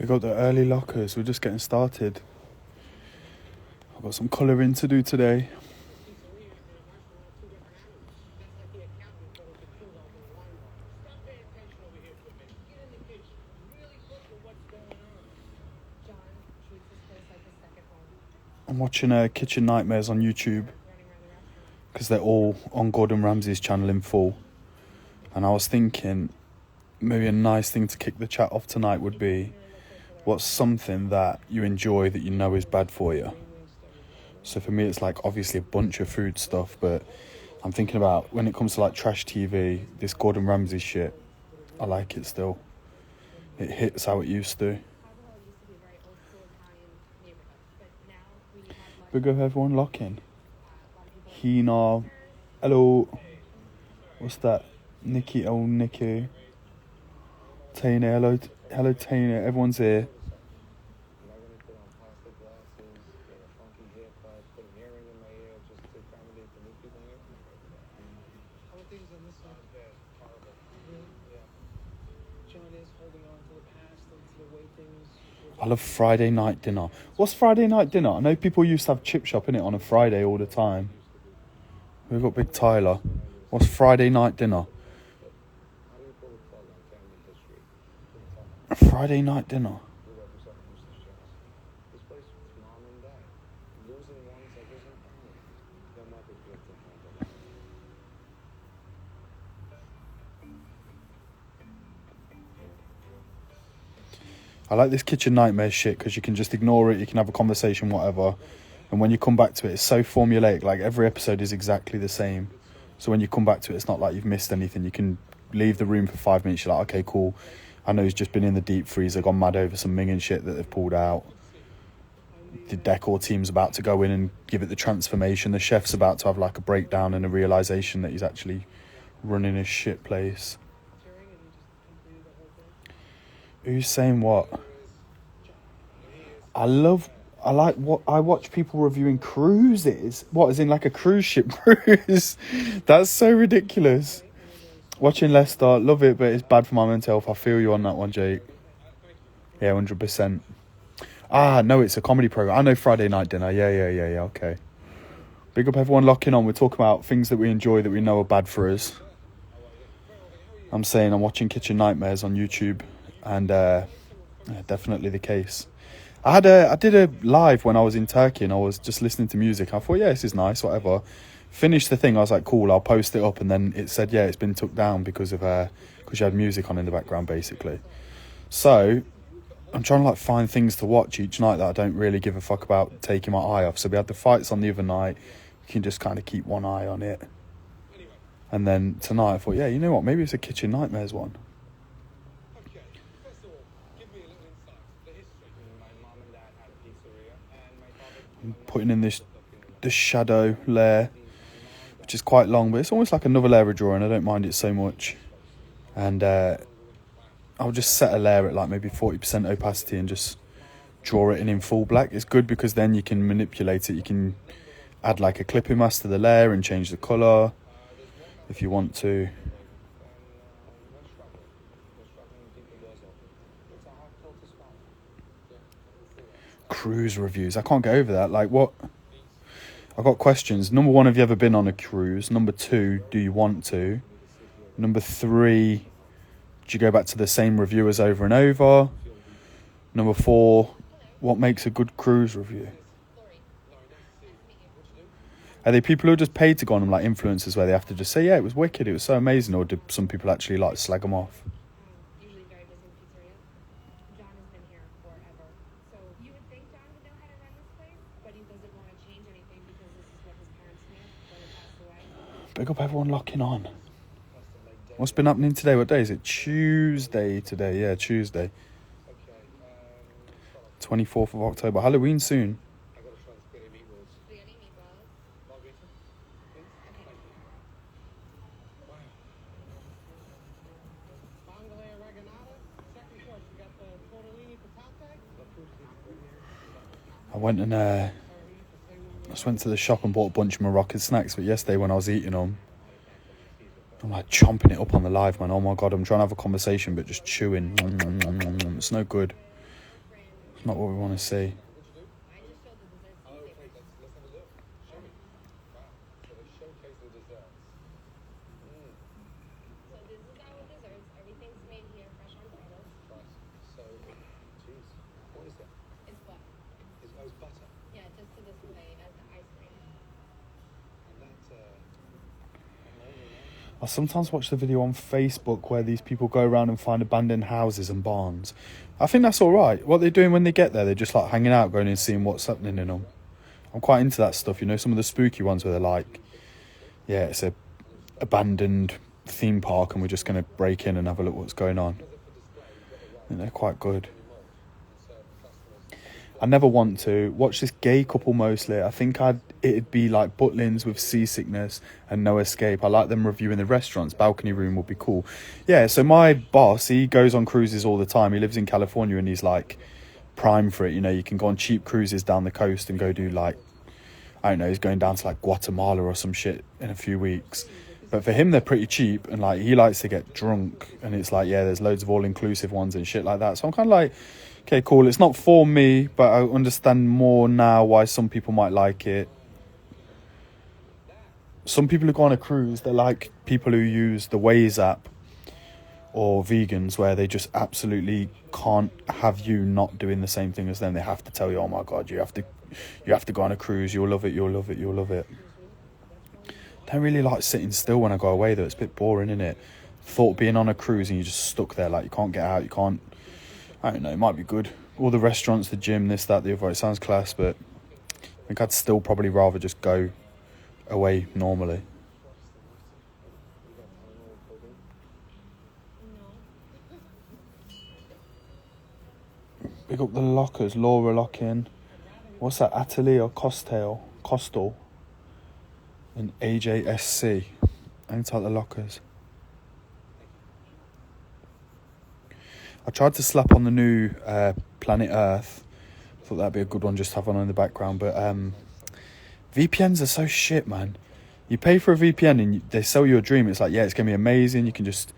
We got the early lockers. We're just getting started. I've got some colouring to do today. I'm watching Kitchen Nightmares on YouTube because they're all on Gordon Ramsay's channel in full. And I was thinking maybe a nice thing to kick the chat off tonight would be, what's something that you enjoy that you know is bad for you? So for me, it's like obviously a bunch of food stuff, but I'm thinking about when it comes to like trash TV, this Gordon Ramsay shit, I like it still. It hits how it used to. Big up everyone locking. Hina, hello. What's that? Nikki, oh Nikki. Tina, hello Tina, everyone's here. I love Friday night dinner. What's Friday night dinner? I know people used to have chip shop in it on a Friday all the time. We've got Big Tyler. What's Friday night dinner? Friday night dinner. I like this Kitchen Nightmare shit because you can just ignore it, you can have a conversation, whatever. And when you come back to it, it's so formulaic. Like every episode is exactly the same. So when you come back to it, it's not like you've missed anything. You can leave the room for 5 minutes. You're like, okay, cool. I know he's just been in the deep freezer, gone mad over some minging shit that they've pulled out. The decor team's about to go in and give it the transformation. The chef's about to have like a breakdown and a realisation that he's actually running a shit place. Who's saying what? I watch people reviewing cruises. What, as in like a cruise ship cruise? That's so ridiculous. Watching Leicester, love it, but it's bad for my mental health. I feel you on that one, Jake. Yeah, 100%. No, it's a comedy program. I know Friday night dinner. Yeah, okay. Big up everyone locking on. We're talking about things that we enjoy that we know are bad for us. I'm saying I'm watching Kitchen Nightmares on YouTube, and definitely the case. I did a live when I was in Turkey, and I was just listening to music. I thought, yeah, this is nice, whatever. Finished the thing, I was like, cool, I'll post it up, and then it said, yeah, it's been took down because you had music on in the background, basically. So I'm trying to like find things to watch each night that I don't really give a fuck about taking my eye off. So we had the fights on the other night. You can just kind of keep one eye on it. And then tonight I thought, yeah, you know what? Maybe it's a Kitchen Nightmares one. I'm putting in this shadow layer, which is quite long, but it's almost like another layer of drawing. I don't mind it so much. And I'll just set a layer at like maybe 40% opacity and just draw it in full black. It's good because then you can manipulate it. You can add like a clipping mask to the layer and change the colour if you want to. Cruise reviews. I can't get over that. Like what? I've got questions. Number 1, have you ever been on a cruise? Number 2, do you want to? Number 3, do you go back to the same reviewers over and over? Number 4, what makes a good cruise review? Are they people who are just paid to go on them, like influencers, where they have to just say, yeah, it was wicked, it was so amazing, or do some people actually like slag them off? Big up everyone locking on. What's been happening today? What day is it? Tuesday today. Yeah, Tuesday. 24th of October. Halloween soon. went and I just went to the shop and bought a bunch of Moroccan snacks. But yesterday when I was eating them, I'm like chomping it up on the live, man. Oh my God, I'm trying to have a conversation but just chewing. It's no good. It's not what we want to see. I sometimes watch the video on Facebook where these people go around and find abandoned houses and barns. I think that's all right. What they're doing when they get there, they're just like hanging out, going and seeing what's happening in them. I'm quite into that stuff, you know, some of the spooky ones where they're like, yeah, it's a abandoned theme park and we're just going to break in and have a look what's going on. I think they're quite good. I never want to watch this gay couple mostly. I think it'd be like Butlins with seasickness and no escape. I like them reviewing the restaurants. Balcony room would be cool. Yeah, so my boss, he goes on cruises all the time. He lives in California and he's like prime for it. You know, you can go on cheap cruises down the coast and go do like, I don't know, he's going down to like Guatemala or some shit in a few weeks. But for him, they're pretty cheap and like he likes to get drunk. And it's like, yeah, there's loads of all-inclusive ones and shit like that. So I'm kind of like, okay, cool. It's not for me, but I understand more now why some people might like it. Some people who go on a cruise, they're like people who use the Waze app or vegans where they just absolutely can't have you not doing the same thing as them. They have to tell you, oh my God, you have to go on a cruise. You'll love it. You'll love it. You'll love it. I don't really like sitting still when I go away though. It's a bit boring, isn't it? Thought being on a cruise and you're just stuck there. Like you can't get out. You can't. I don't know, it might be good. All the restaurants, the gym, this, that, the other, it sounds class, but I think I'd still probably rather just go away normally. Pick up the lockers, Laura Lockin. What's that, Atelier or Costal? In AJSC. I need to type the lockers. I tried to slap on the new Planet Earth. Thought that'd be a good one just to have on in the background. But VPNs are so shit, man. You pay for a VPN and they sell you a dream. It's like, yeah, it's going to be amazing. You can just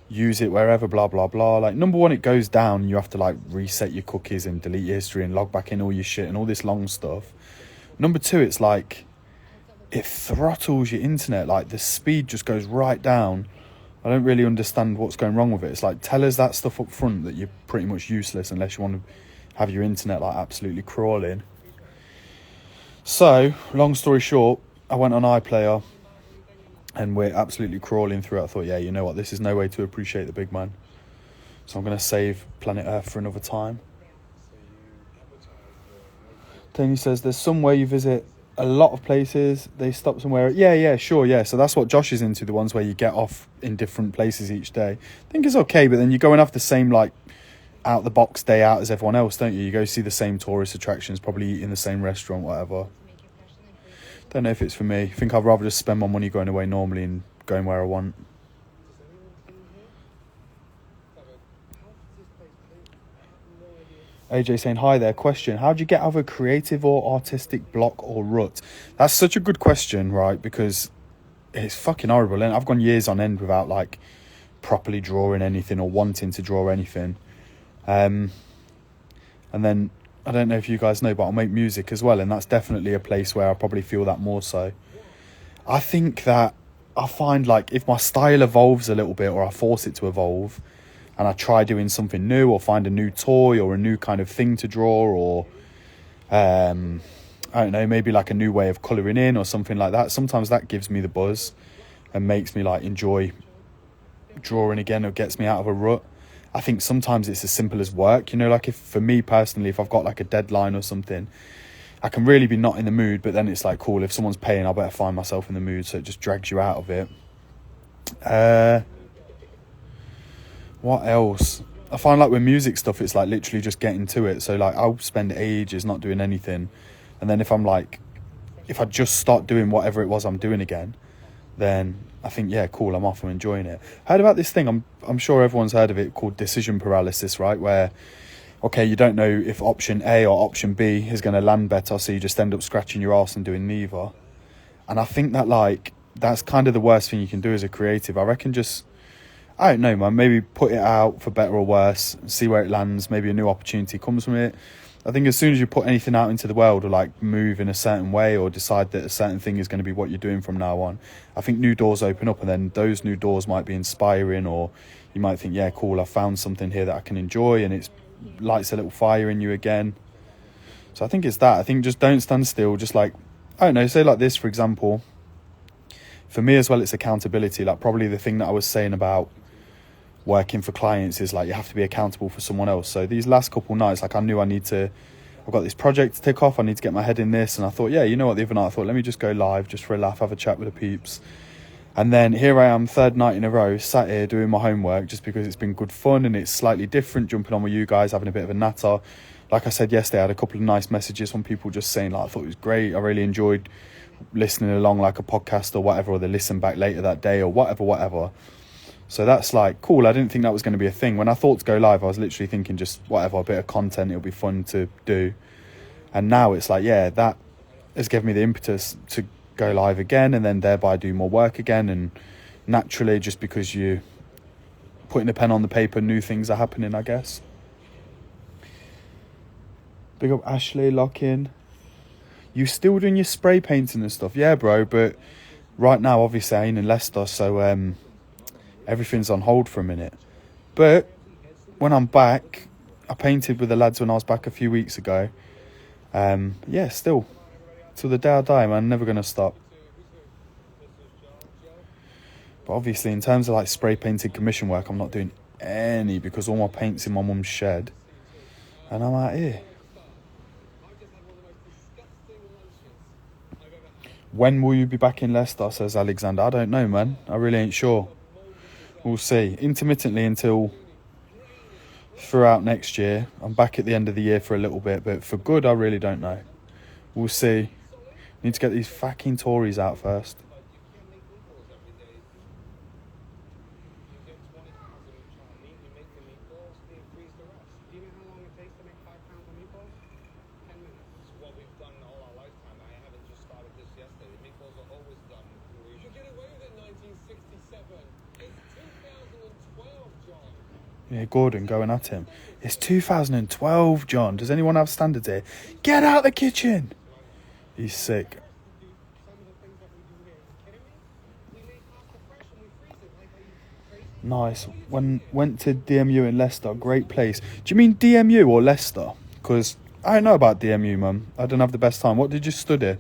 use it wherever, blah, blah, blah. Like, number one, it goes down. And you have to, like, reset your cookies and delete your history and log back in all your shit and all this long stuff. Number two, it's like, it throttles your internet. Like, the speed just goes right down. I don't really understand what's going wrong with it. It's like, tell us that stuff up front that you're pretty much useless unless you want to have your internet like absolutely crawling. So, long story short, I went on iPlayer and we're absolutely crawling through it. I thought, yeah, you know what, this is no way to appreciate the big man. So I'm going to save Planet Earth for another time. Tony says, there's somewhere you visit a lot of places, they stop somewhere. Yeah, sure, yeah. So that's what Josh is into, the ones where you get off in different places each day. I think it's okay, but then you go and have the same, like, out-the-box day out as everyone else, don't you? You go see the same tourist attractions, probably eat in the same restaurant, whatever. Don't know if it's for me. I think I'd rather just spend my money going away normally and going where I want. AJ saying, hi there, question. How do you get out of a creative or artistic block or rut? That's such a good question, right? Because it's fucking horrible. And I've gone years on end without, like, properly drawing anything or wanting to draw anything. And then, I don't know if you guys know, but I make music as well. And that's definitely a place where I probably feel that more so. I think that I find, like, if my style evolves a little bit or I force it to evolve, and I try doing something new or find a new toy or a new kind of thing to draw or, I don't know, maybe like a new way of colouring in or something like that. Sometimes that gives me the buzz and makes me like enjoy drawing again or gets me out of a rut. I think sometimes it's as simple as work, you know, like if for me personally, if I've got like a deadline or something, I can really be not in the mood, but then it's like, cool, if someone's paying, I better find myself in the mood. So it just drags you out of it. What else? I find like with music stuff, it's like literally just getting to it. So like I'll spend ages not doing anything. And then if I just start doing whatever it was I'm doing again, then I think, yeah, cool, I'm off, I'm enjoying it. Heard about this thing, I'm sure everyone's heard of it, called decision paralysis, right? Where okay, you don't know if option A or option B is going to land better, so you just end up scratching your arse and doing neither. And I think that, like, that's kind of the worst thing you can do as a creative. I reckon just, I don't know, man, maybe put it out for better or worse, see where it lands, maybe a new opportunity comes from it. I think as soon as you put anything out into the world, or like move in a certain way, or decide that a certain thing is going to be what you're doing from now on, I think new doors open up, and then those new doors might be inspiring, or you might think, yeah, cool, I found something here that I can enjoy, and it lights a little fire in you again. So I think it's that. I think just don't stand still. Just like, I don't know, say like this, for example, for me as well, it's accountability. Like, probably the thing that I was saying about working for clients is like, you have to be accountable for someone else. So these last couple nights, like, I knew I've got this project to tick off, I need to get my head in this, and I thought, yeah, you know what, the other night I thought, let me just go live just for a laugh, have a chat with the peeps. And then here I am, third night in a row, sat here doing my homework, just because it's been good fun and it's slightly different, jumping on with you guys, having a bit of a natter. Like I said yesterday, I had a couple of nice messages from people just saying, like, I thought it was great, I really enjoyed listening along like a podcast or whatever, or they listen back later that day or whatever. So that's like cool. I didn't think that was going to be a thing. When I thought to go live, I was literally thinking just whatever, a bit of content, it'll be fun to do. And now it's like, yeah, that has given me the impetus to go live again, and then thereby do more work again. And naturally, just because you putting a pen on the paper, new things are happening, I guess. Big up Ashley, lock in. You still doing your spray painting and stuff? Yeah, bro, but right now, obviously, I ain't in Leicester, so everything's on hold for a minute. But when I'm back, I painted with the lads when I was back a few weeks ago. Yeah, still, till the day I die, man, never going to stop. But obviously, in terms of like spray painted commission work, I'm not doing any, because all my paint's in my mum's shed. And I'm out here. When will you be back in Leicester, says Alexander? I don't know, man. I really ain't sure. We'll see. Intermittently until throughout next year. I'm back at the end of the year for a little bit, but for good, I really don't know. We'll see. Need to get these fucking Tories out first. Yeah, Gordon going at him. It's 2012, John. Does anyone have standards here? Get out the kitchen! He's sick. Nice. Went to DMU in Leicester. Great place. Do you mean DMU or Leicester? Because I don't know about DMU, mum. I don't have the best time. What did you study?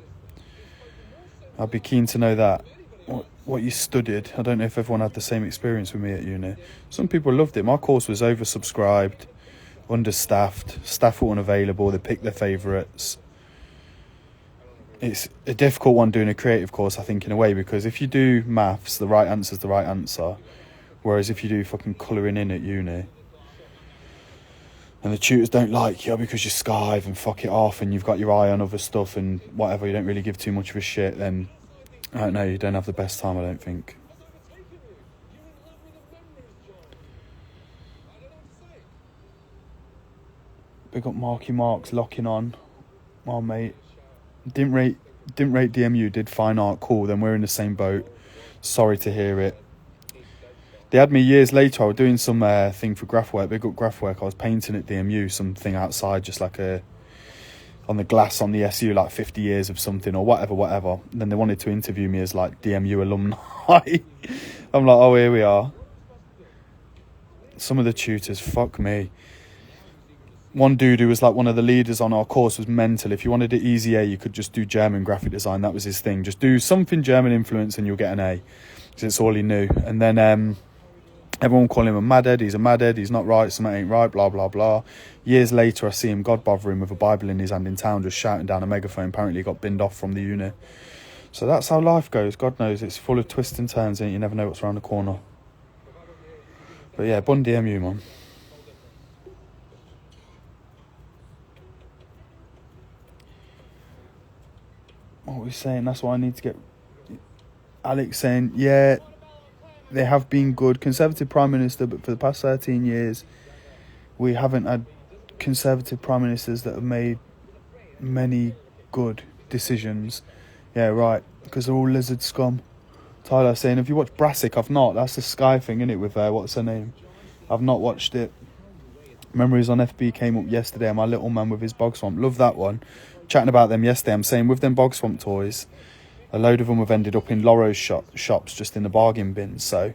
I'd be keen to know that. What you studied. I don't know if everyone had the same experience with me at uni. Some people loved it. My course was oversubscribed, understaffed, staff were unavailable, they picked their favourites. It's a difficult one doing a creative course, I think, in a way, because if you do maths, the right answer's the right answer. Whereas if you do fucking colouring in at uni, and the tutors don't like you because you skive and fuck it off and you've got your eye on other stuff and whatever, you don't really give too much of a shit, then I don't know, you don't have the best time, I don't think. Big up Marky Marks locking on. Oh, mate. Didn't rate DMU, did fine art, cool, then we're in the same boat. Sorry to hear it. They had me years later, I was doing some thing for graph work, big up graph work, I was painting at DMU, something outside, just like on the glass on the SU, like 50 years of something or whatever. And then they wanted to interview me as like DMU alumni. I'm like, oh, here we are. Some of the tutors, fuck me. One dude who was like one of the leaders on our course was mental. If you wanted it easy A, you could just do German graphic design. That was his thing. Just do something German influence and you'll get an A. Because it's all he knew. And then everyone called him a madhead. He's a madhead. He's not right. Something ain't right. Blah, blah, blah. Years later, I see him God bothering with a Bible in his hand in town, just shouting down a megaphone. Apparently, he got binned off from the uni. So that's how life goes. God knows. It's full of twists and turns, and you never know what's around the corner. But yeah, bun DMU, man. What are we saying? That's why I need to get... Alex saying, yeah, they have been good. Conservative Prime Minister, but for the past 13 years, we haven't had Conservative prime ministers that have made many good decisions. Yeah, right, because they're all lizard scum. Tyler saying, have you watched Brassic? I've not. That's the Sky thing, isn't it, with what's her name? I've not watched it. Memories on FB came up yesterday, and my little man with his bog swamp. Love that one. Chatting about them yesterday, I'm saying with them bog swamp toys, a load of them have ended up in Loro's shops just in the bargain bins. So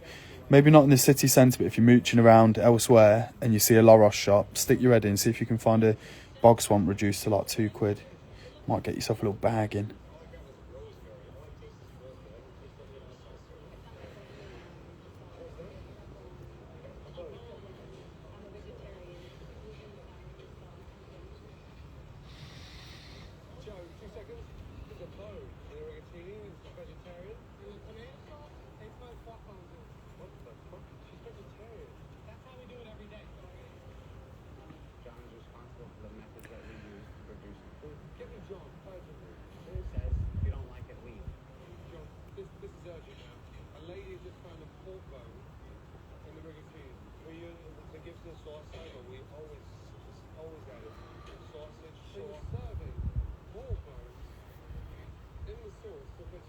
maybe not in the city centre, but if you're mooching around elsewhere and you see a Loros shop, stick your head in, see if you can find a bog swamp reduced to like £2. Might get yourself a little bag in.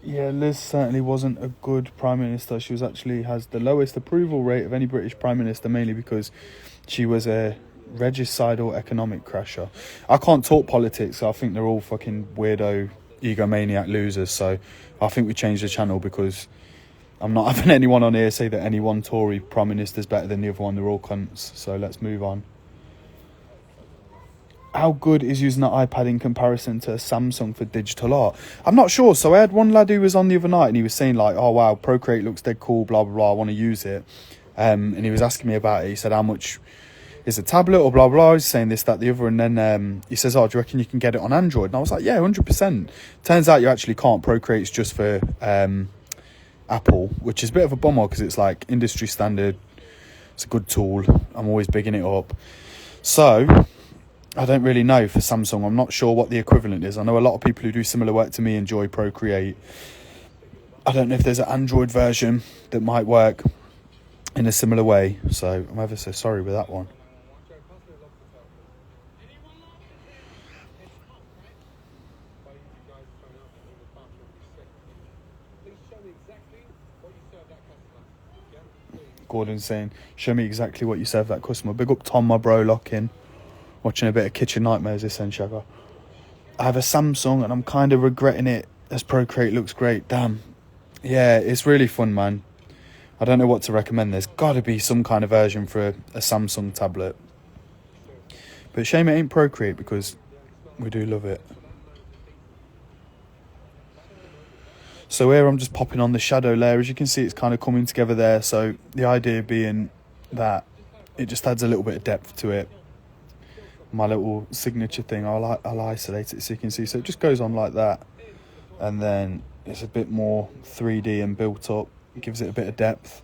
Yeah, Liz certainly wasn't a good Prime Minister. She has the lowest approval rate of any British Prime Minister, mainly because she was a regicidal economic crasher. I can't talk politics, so I think they're all fucking weirdo, egomaniac losers, so I think we changed the channel because I'm not having anyone on here say that any one Tory Prime Minister is better than the other one. They're all cunts, so let's move on. How good is using an iPad in comparison to a Samsung for digital art? I'm not sure. So I had one lad who was on the other night and he was saying like, oh wow, Procreate looks dead cool, blah, blah, blah, I want to use it. And he was asking me about it. He said, how much is a tablet or blah, blah. I was saying this, that, the other. And then he says, oh, do you reckon you can get it on Android? And I was like, yeah, 100%. Turns out you actually can't. Procreate's just for Apple, which is a bit of a bummer because it's like industry standard. It's a good tool. I'm always bigging it up. So I don't really know for Samsung. I'm not sure what the equivalent is. I know a lot of people who do similar work to me enjoy Procreate. I don't know if there's an Android version that might work in a similar way. So I'm ever so sorry with that one. Gordon's saying, show me exactly what you serve that customer. Big up Tom, my bro, lock-in. Watching a bit of Kitchen Nightmares this end, Shagger. I have a Samsung and I'm kind of regretting it as Procreate looks great. Damn. Yeah, it's really fun, man. I don't know what to recommend. There's got to be some kind of version for a Samsung tablet. But shame it ain't Procreate because we do love it. So here I'm just popping on the shadow layer. As you can see, it's kind of coming together there. So the idea being that it just adds a little bit of depth to it. My little signature thing, I'll isolate it so you can see. So it just goes on like that. And then it's a bit more 3D and built up. It gives it a bit of depth.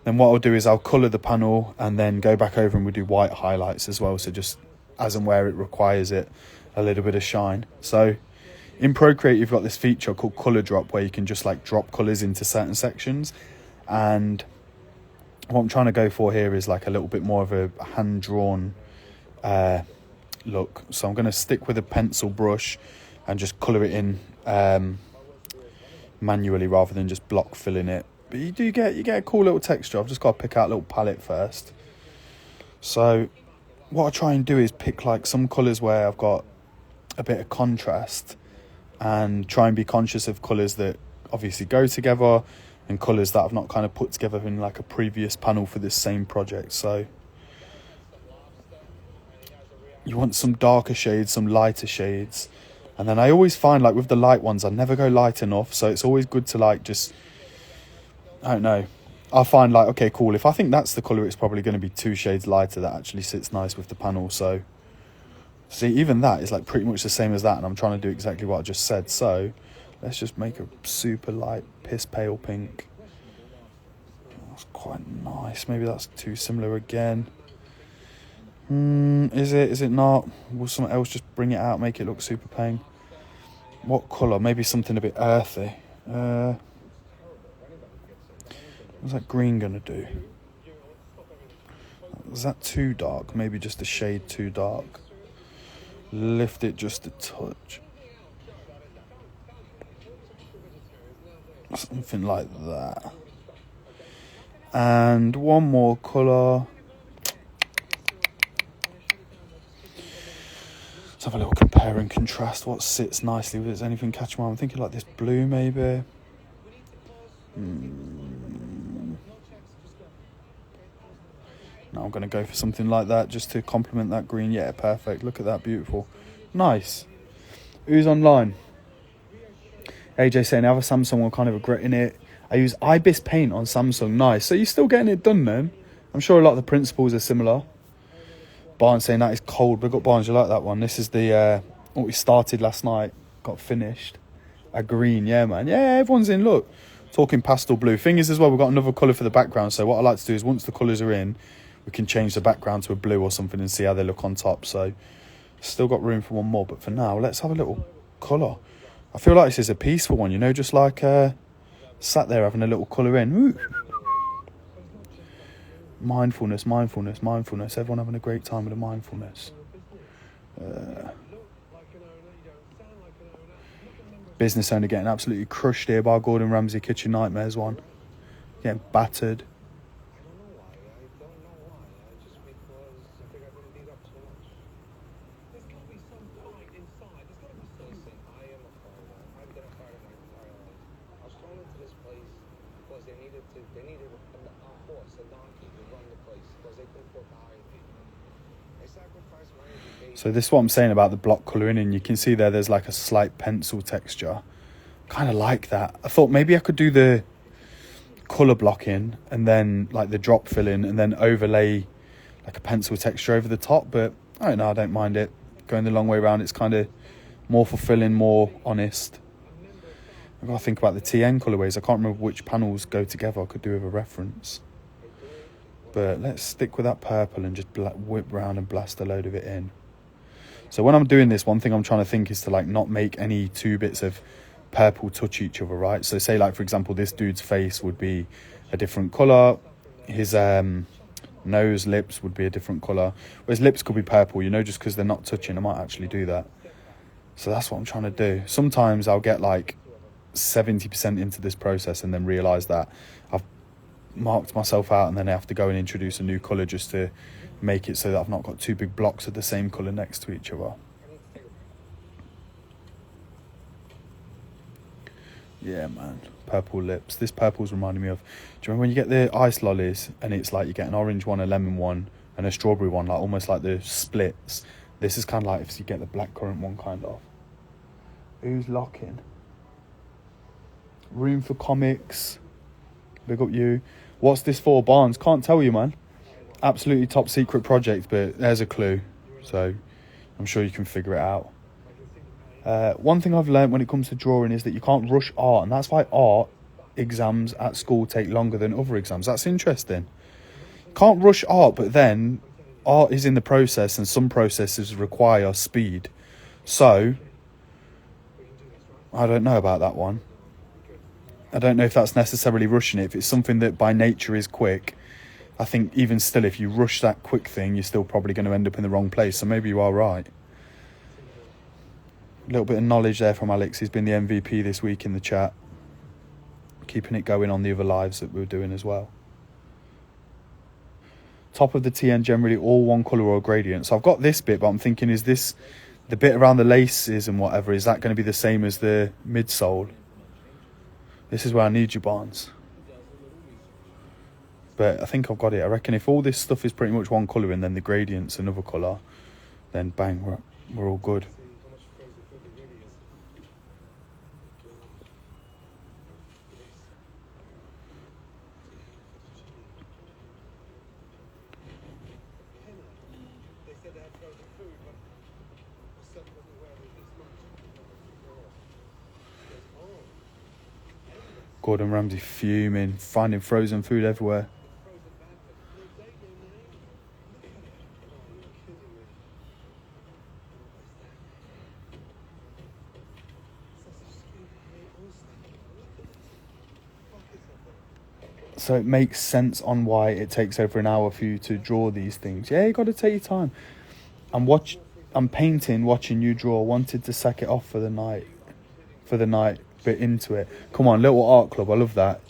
Then what I'll do is I'll colour the panel and then go back over and we'll do white highlights as well. So just as and where it requires it, a little bit of shine. So in Procreate, you've got this feature called Colour Drop where you can just like drop colours into certain sections. And what I'm trying to go for here is like a little bit more of a hand-drawn look. So I'm going to stick with a pencil brush and just colour it in manually rather than just block filling it. But you get a cool little texture. I've just got to pick out a little palette first. So what I try and do is pick like some colours where I've got a bit of contrast and try and be conscious of colours that obviously go together and colours that I've not kind of put together in like a previous panel for this same project. So you want some darker shades, some lighter shades. And then I always find like with the light ones, I never go light enough. So it's always good to like just, I don't know. I find like, okay, cool. If I think that's the colour, it's probably going to be 2 shades lighter. That actually sits nice with the panel. So see, even that is like pretty much the same as that. And I'm trying to do exactly what I just said. So let's just make a super light piss pale pink. That's quite nice. Maybe that's too similar again. Is it not? Will something else just bring it out, make it look super pink? What colour? Maybe something a bit earthy. What's that green gonna do? Is that too dark? Maybe just a shade too dark. Lift it just a touch. Something like that. And one more colour. Let's have a little compare and contrast what sits nicely with it. Is anything catch my eye? I'm thinking like this blue maybe. Now I'm going to go for something like that just to complement that green. Yeah, perfect. Look at that, beautiful. Nice. Who's online? AJ saying, I have a Samsung, I'm kind of regretting it. I use Ibis Paint on Samsung. Nice. So you're still getting it done then? I'm sure a lot of the principles are similar. Barnes saying that is cold. Big up Barnes, you like that one. This is the what we started last night. Got finished. A green, yeah, man. Yeah, everyone's in. Look, talking pastel blue. Thing is as well, we've got another colour for the background. So what I like to do is once the colours are in, we can change the background to a blue or something and see how they look on top. So still got room for one more. But for now, let's have a little colour. I feel like this is a peaceful one, you know, just like sat there having a little colour in. Ooh. Mindfulness, mindfulness, mindfulness. Everyone having a great time with the mindfulness. Business owner getting absolutely crushed here by Gordon Ramsay Kitchen Nightmares one. Getting battered. So this is what I'm saying about the block colouring in. You can see there's like a slight pencil texture. Kind of like that. I thought maybe I could do the colour blocking and then like the drop filling and then overlay like a pencil texture over the top. But I don't know, I don't mind it. Going the long way around, it's kind of more fulfilling, more honest. I've got to think about the TN colourways. I can't remember which panels go together. I could do with a reference. But let's stick with that purple and just whip round and blast a load of it in. So when I'm doing this, one thing I'm trying to think is to like not make any two bits of purple touch each other, right? So say like, for example, this dude's face would be a different colour. His nose, lips would be a different colour. Whereas lips could be purple, you know, just because they're not touching. I might actually do that. So that's what I'm trying to do. Sometimes I'll get like 70% into this process and then realise that I've marked myself out and then I have to go and introduce a new colour just to make it so that I've not got two big blocks of the same colour next to each other. Yeah, man. Purple lips. This purple's reminding me of... Do you remember when you get the ice lollies and it's like you get an orange one, a lemon one and a strawberry one, like almost like the splits? This is kind of like if you get the blackcurrant one, kind of. Who's locking? Room for comics. Big up you. What's this for, Barnes? Can't tell you, man. Absolutely top secret project, but there's a clue. So I'm sure you can figure it out. One thing I've learned when it comes to drawing is that you can't rush art, and that's why art exams at school take longer than other exams. That's interesting. Can't rush art, but then art is in the process, and some processes require speed. So I don't know about that one. I don't know if that's necessarily rushing it. If it's something that by nature is quick, I think even still, if you rush that quick thing, you're still probably going to end up in the wrong place. So maybe you are right. A little bit of knowledge there from Alex. He's been the MVP this week in the chat. Keeping it going on the other lives that we were doing as well. Top of the TN generally all one colour or gradient. So I've got this bit, but I'm thinking, is this the bit around the laces and whatever, is that going to be the same as the midsole? This is where I need you, Barnes. But I think I've got it. I reckon if all this stuff is pretty much one colour and then the gradient's another colour, then bang, we're all good. Gordon Ramsay fuming, finding frozen food everywhere. So it makes sense on why it takes over an hour for you to draw these things. Yeah, you got to take your time. And I'm painting, watching you draw. Wanted to sack it off for the night. Bit into it. Come on, little art club. I love that.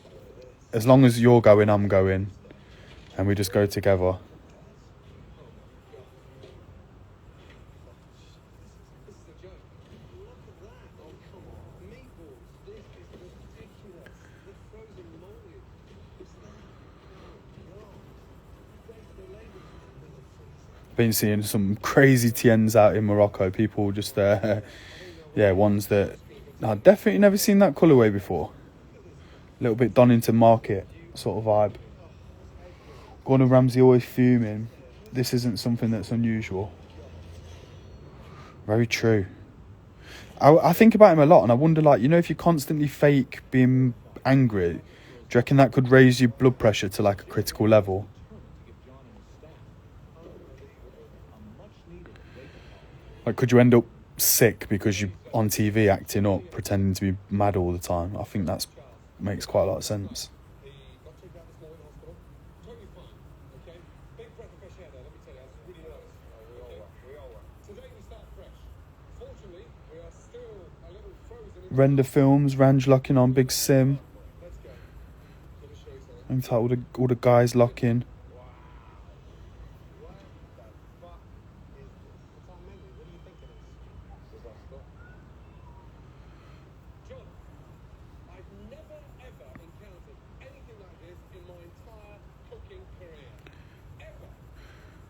As long as you're going, I'm going, and we just go together. Been seeing some crazy tiens out in Morocco. People just ones that I've definitely never seen that colourway before. A little bit Donington Market sort of vibe. Gordon Ramsay always fuming. This isn't something that's unusual. Very true. I think about him a lot, and I wonder, like, you know, if you constantly fake being angry, do you reckon that could raise your blood pressure to like a critical level? Like, could you end up sick because you're on TV acting up, pretending to be mad all the time? I think that makes quite a lot of sense. Render Films, Range locking on Big Sim. And all the guys locking.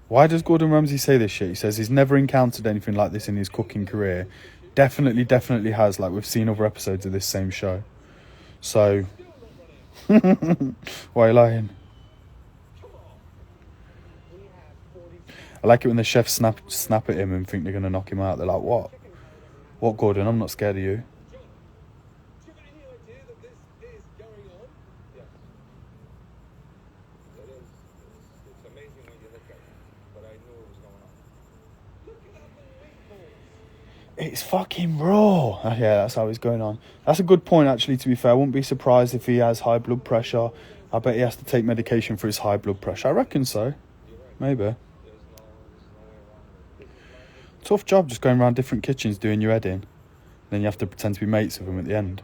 Why does Gordon Ramsay say this shit? He says he's never encountered anything like this in his cooking career. Definitely has. Like, we've seen other episodes of this same show. So, why are you lying? I like it when the chefs snap at him and think they're going to knock him out. They're like, what? What, Gordon? I'm not scared of you. It's fucking raw. Yeah, that's how it's going on. That's a good point, actually, to be fair. I wouldn't be surprised if he has high blood pressure. I bet he has to take medication for his high blood pressure. I reckon so. Maybe. Tough job just going around different kitchens doing your head in. Then you have to pretend to be mates with them at the end.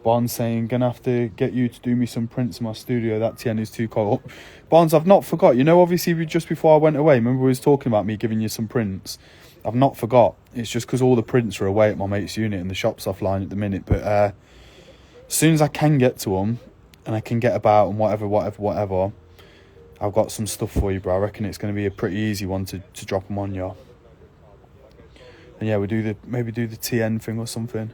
Barnes saying, gonna have to get you to do me some prints in my studio. That TN is too cold. Barnes, I've not forgot. You know, obviously, just before I went away, remember we was talking about me giving you some prints? I've not forgot. It's just because all the prints are away at my mate's unit and the shop's offline at the minute. But as soon as I can get to them and I can get about and whatever, I've got some stuff for you, bro. I reckon it's going to be a pretty easy one to drop them on you. And yeah, maybe do the TN thing or something.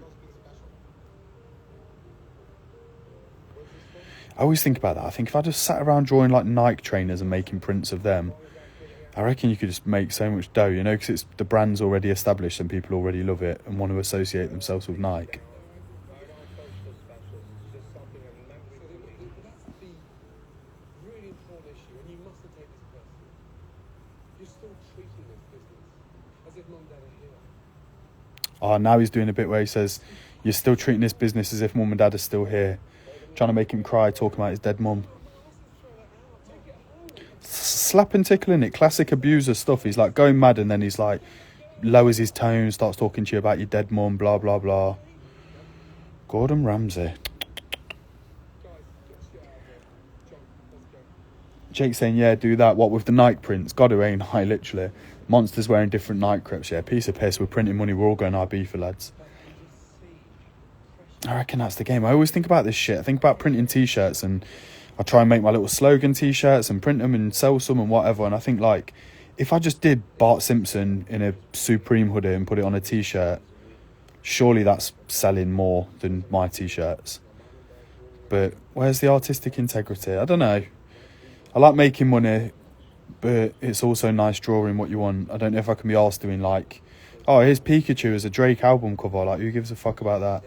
I always think about that. I think if I just sat around drawing like Nike trainers and making prints of them, I reckon you could just make so much dough, you know, because the brand's already established and people already love it and want to associate themselves with Nike. Oh, now he's doing a bit where he says, you're still treating this business as if mum and dad are still here. Trying to make him cry, talking about his dead mum. Slap and tickle, in it. Classic abuser stuff. He's like going mad and then he's like lowers his tone, starts talking to you about your dead mum, blah, blah, blah. Gordon Ramsay. Jake saying, yeah, do that. What, with the Nike prints? God, who ain't I, literally. Monsters wearing different Nike crepes. Yeah, piece of piss. We're printing money. We're all going IB for lads. I reckon that's the game. I always think about this shit. I think about printing T-shirts and I try and make my little slogan T-shirts and print them and sell some and whatever. And I think, like, if I just did Bart Simpson in a Supreme hoodie and put it on a T-shirt, surely that's selling more than my T-shirts. But where's the artistic integrity? I don't know. I like making money, but it's also nice drawing what you want. I don't know if I can be arsed doing, like, oh, here's Pikachu as a Drake album cover. Like, who gives a fuck about that?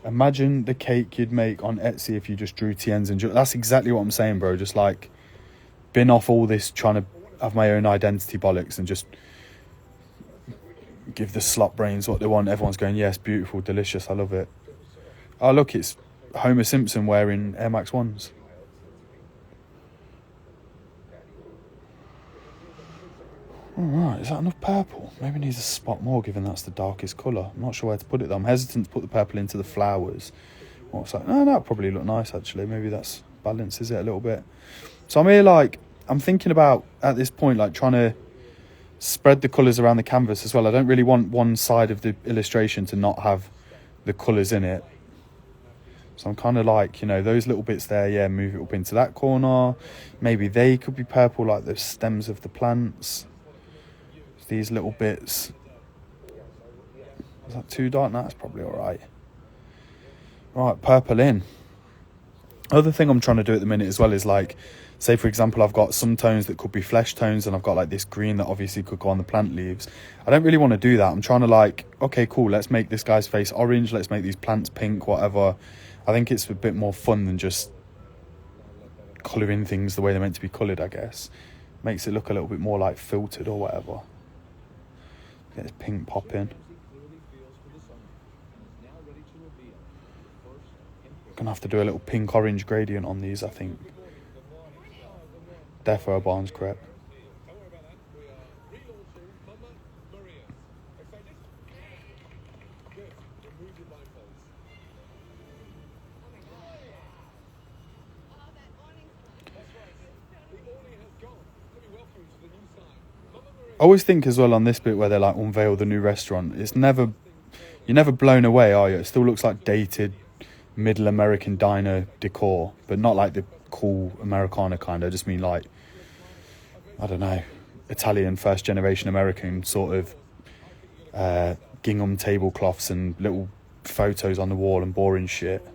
Imagine the cake you'd make on Etsy if you just drew TNs and that's exactly what I'm saying, bro. Just like bin off all this trying to have my own identity bollocks and just give the slot brains what they want. Everyone's going, yes, beautiful, delicious, I love it. Oh, look, it's Homer Simpson wearing Air Max 1s. Alright, is that enough purple? Maybe it needs a spot more, given that's the darkest colour. I'm not sure where to put it though. I'm hesitant to put the purple into the flowers. What's that? No, that'd probably look nice actually. Maybe that's balances it a little bit. So I'm here like, I'm thinking about, at this point, like trying to spread the colours around the canvas as well. I don't really want one side of the illustration to not have the colours in it. So I'm kind of like, you know, those little bits there, yeah, move it up into that corner. Maybe they could be purple, like the stems of the plants. These little bits. Is that too dark? No, that's probably alright. Right, purple in. Other thing I'm trying to do at the minute as well is like, say for example, I've got some tones that could be flesh tones and I've got like this green that obviously could go on the plant leaves. I don't really want to do that. I'm trying to like, okay, cool, let's make this guy's face orange. Let's make these plants pink, whatever. I think it's a bit more fun than just colouring things the way they're meant to be coloured, I guess. Makes it look a little bit more like filtered or whatever. Get this pink pop in. Gonna have to do a little pink orange gradient on these, I think. Defo Barnes crepe. I always think as well on this bit where they like unveil the new restaurant, it's never, you're never blown away, are you? It still looks like dated middle American diner decor, but not like the cool Americana kind. I just mean like, I don't know, Italian first generation American sort of gingham tablecloths and little photos on the wall and boring shit.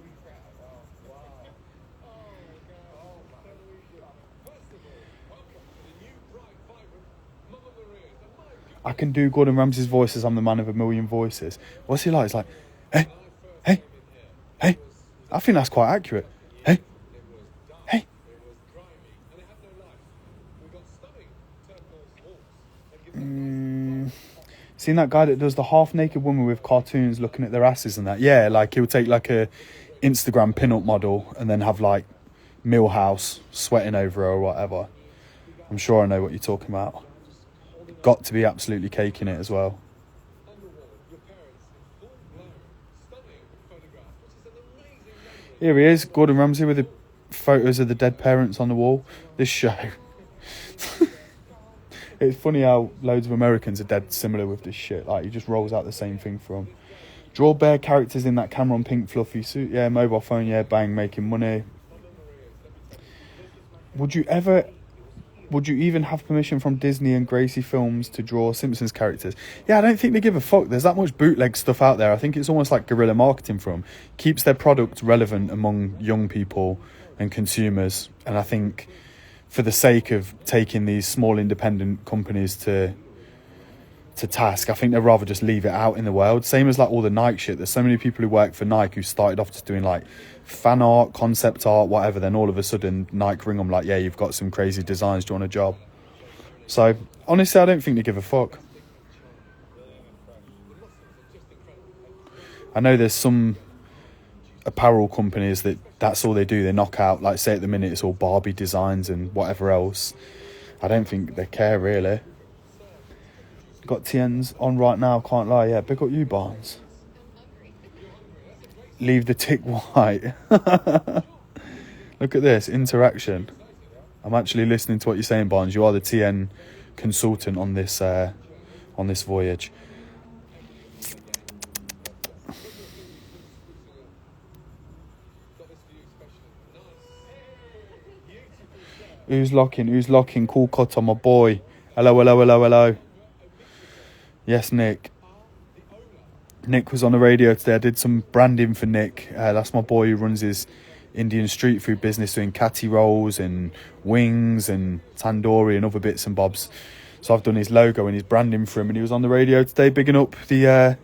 I can do Gordon Ramsay's voice as I'm the man of a million voices. What's he like? It's like, hey, hey, hey. I think that's quite accurate. Hey, hey. Seen that guy that does the half-naked woman with cartoons looking at their asses and that? Yeah, like he'll take like a Instagram pin-up model and then have like Millhouse sweating over her or whatever. I'm sure I know what you're talking about. Got to be absolutely caking it as well. Here he is, Gordon Ramsay with the photos of the dead parents on the wall. This show. It's funny how loads of Americans are dead similar with this shit. Like, he just rolls out the same thing for them. Draw bare characters in that Cameron pink fluffy suit. Yeah, mobile phone, yeah, bang, making money. Would you even have permission from Disney and Gracie Films to draw Simpsons characters? Yeah, I don't think they give a fuck. There's that much bootleg stuff out there. I think it's almost like guerrilla marketing for them. Keeps their product relevant among young people and consumers. And I think for the sake of taking these small independent companies to task, I think they'd rather just leave it out in the world. Same as like all the Nike shit. There's so many people who work for Nike who started off just doing like fan art, concept art, whatever. Then all of a sudden Nike ring them like, yeah, you've got some crazy designs, do you want a job? So honestly, I don't think they give a fuck. I know there's some apparel companies that's all they do. They knock out, like say at the minute it's all Barbie designs and whatever else. I don't think they care really. Got TNs on right now, can't lie. Yeah, pick up you, Barnes. Leave the tick white. Look at this interaction. I'm actually listening to what you're saying, Barnes. You are the TN consultant on this voyage. Who's locking? Cool cut on my boy. Hello. Yes, Nick. Nick was on the radio today. I did some branding for Nick. That's my boy who runs his Indian street food business, doing kati rolls and wings and tandoori and other bits and bobs. So I've done his logo and his branding for him, and he was on the radio today bigging up the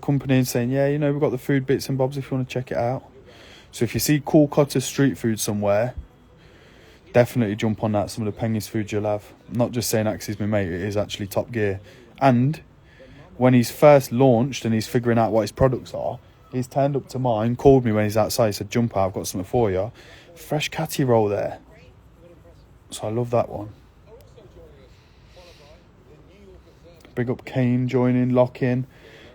company and saying, yeah, you know, we've got the food bits and bobs if you want to check it out. So if you see Cool Cutter street food somewhere, Definitely jump on that. Some of the penguins food you'll have. Not just saying that 'cause he's my mate. It is actually top gear. And when he's first launched and he's figuring out what his products are, he's turned up to mine, called me when he's outside, said, jump out, I've got something for you. Fresh catty roll there. So I love that one. Big up Kane joining, lock-in.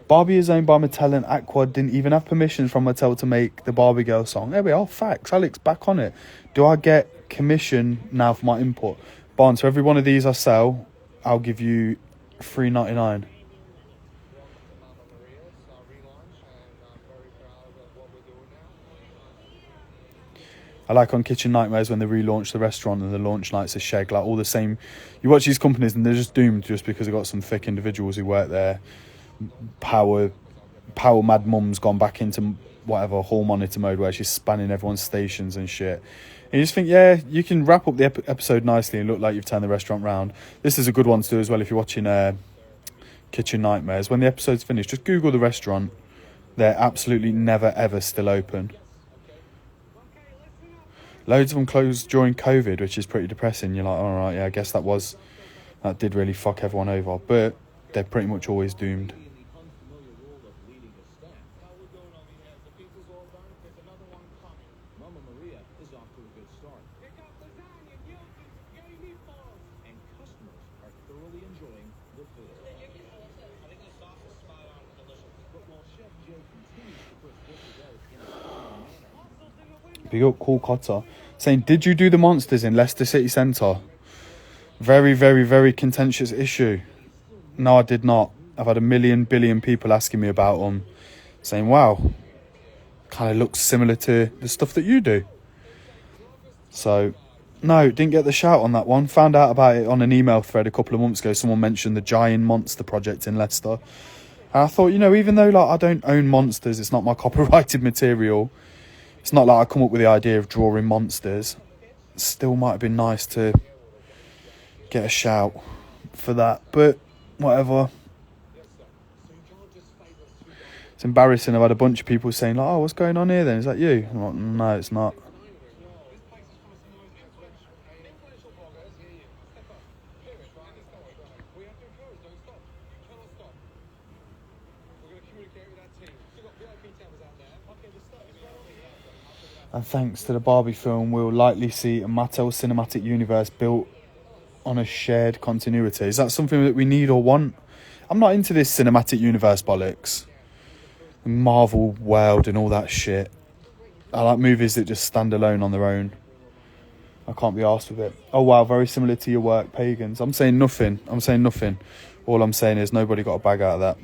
Barbie is owned by Mattel, and Aqua didn't even have permission from Mattel to make the Barbie Girl song. There we are, facts. Alex, back on it. Do I get commission now for my input? Barnes, for every one of these I sell, I'll give you $3.99. I like on Kitchen Nightmares when they relaunch the restaurant and the launch night's a shag. Like all the same, you watch these companies and they're just doomed just because they've got some thick individuals who work there. Power mad mum's gone back into whatever hall monitor mode where she's spanning everyone's stations and shit. And you just think, yeah, you can wrap up the episode nicely and look like you've turned the restaurant round. This is a good one to do as well if you're watching Kitchen Nightmares. When the episode's finished, just Google the restaurant. They're absolutely never ever still open. Loads of them closed during COVID, which is pretty depressing. You're like, all right, yeah, I guess that did really fuck everyone over. But they're pretty much always doomed. Big up Cool Cotter saying, did you do the monsters in Leicester City Centre? Very, very, very contentious issue. No, I did not. I've had a million billion people asking me about them, saying, wow, kind of looks similar to the stuff that you do. So, no, didn't get the shout on that one. Found out about it on an email thread a couple of months ago. Someone mentioned the Giant Monster project in Leicester. And I thought, even though like I don't own monsters, it's not my copyrighted material. It's not like I come up with the idea of drawing monsters. It still might have been nice to get a shout for that, but whatever. It's embarrassing. I've had a bunch of people saying like, oh, what's going on here then? Is that you? I'm like, no, it's not. And thanks to the Barbie film, we'll likely see a Mattel cinematic universe built on a shared continuity. Is that something that we need or want? I'm not into this cinematic universe bollocks. The Marvel world and all that shit. I like movies that just stand alone on their own. I can't be arsed with it. Oh wow, very similar to your work, Pagans. I'm saying nothing. All I'm saying is nobody got a bag out of that.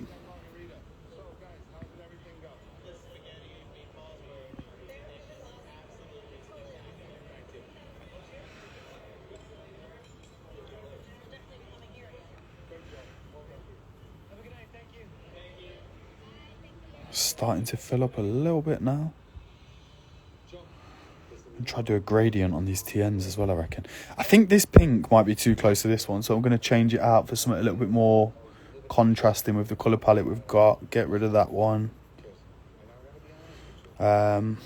Starting to fill up a little bit now. And try to do a gradient on these TNs as well, I reckon. I think this pink might be too close to this one, so I'm going to change it out for something a little bit more contrasting with the colour palette we've got. Get rid of that one. Maybe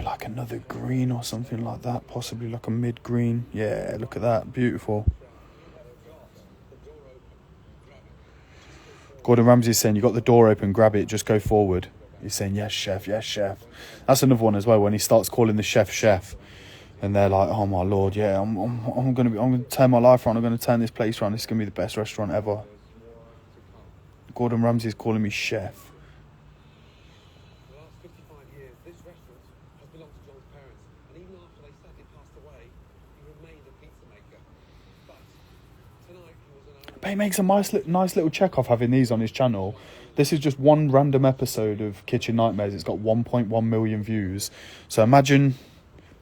like another green or something like that. Possibly like a mid-green. Yeah, look at that. Beautiful. Gordon Ramsay's saying, you got the door open, grab it, just go forward. He's saying, yes, chef, yes, chef. That's another one as well, when he starts calling the chef. And they're like, oh, my Lord, yeah, I'm going to turn my life around. I'm going to turn this place around. This is going to be the best restaurant ever. Gordon Ramsay's calling me chef. For the last 55 years, this restaurant has belonged to John's parents. And even after they sadly passed away, he remained a pizza maker. But tonight, he was an owner. But he makes a nice little check off having these on his channel. This is just one random episode of Kitchen Nightmares. It's got 1.1 million views. So imagine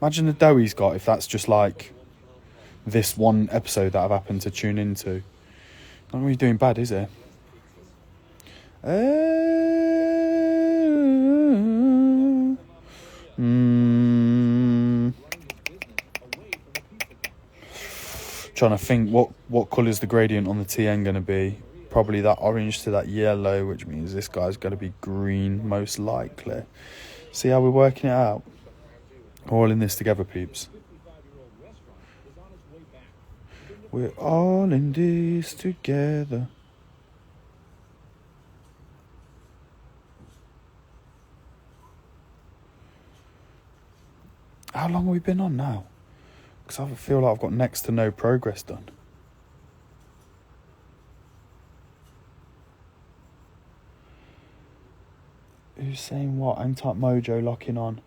the dough he's got if that's just like this one episode that I've happened to tune into. Not really doing bad, is it? Trying to think what colour's the gradient on the TN going to be. Probably that orange to that yellow, which means this guy's going to be green most likely. See how we're working it out? We're all in this together, peeps. We're all in this together. How long have we been on now? Because I feel like I've got next to no progress done. Who's saying what? Type Mojo locking on.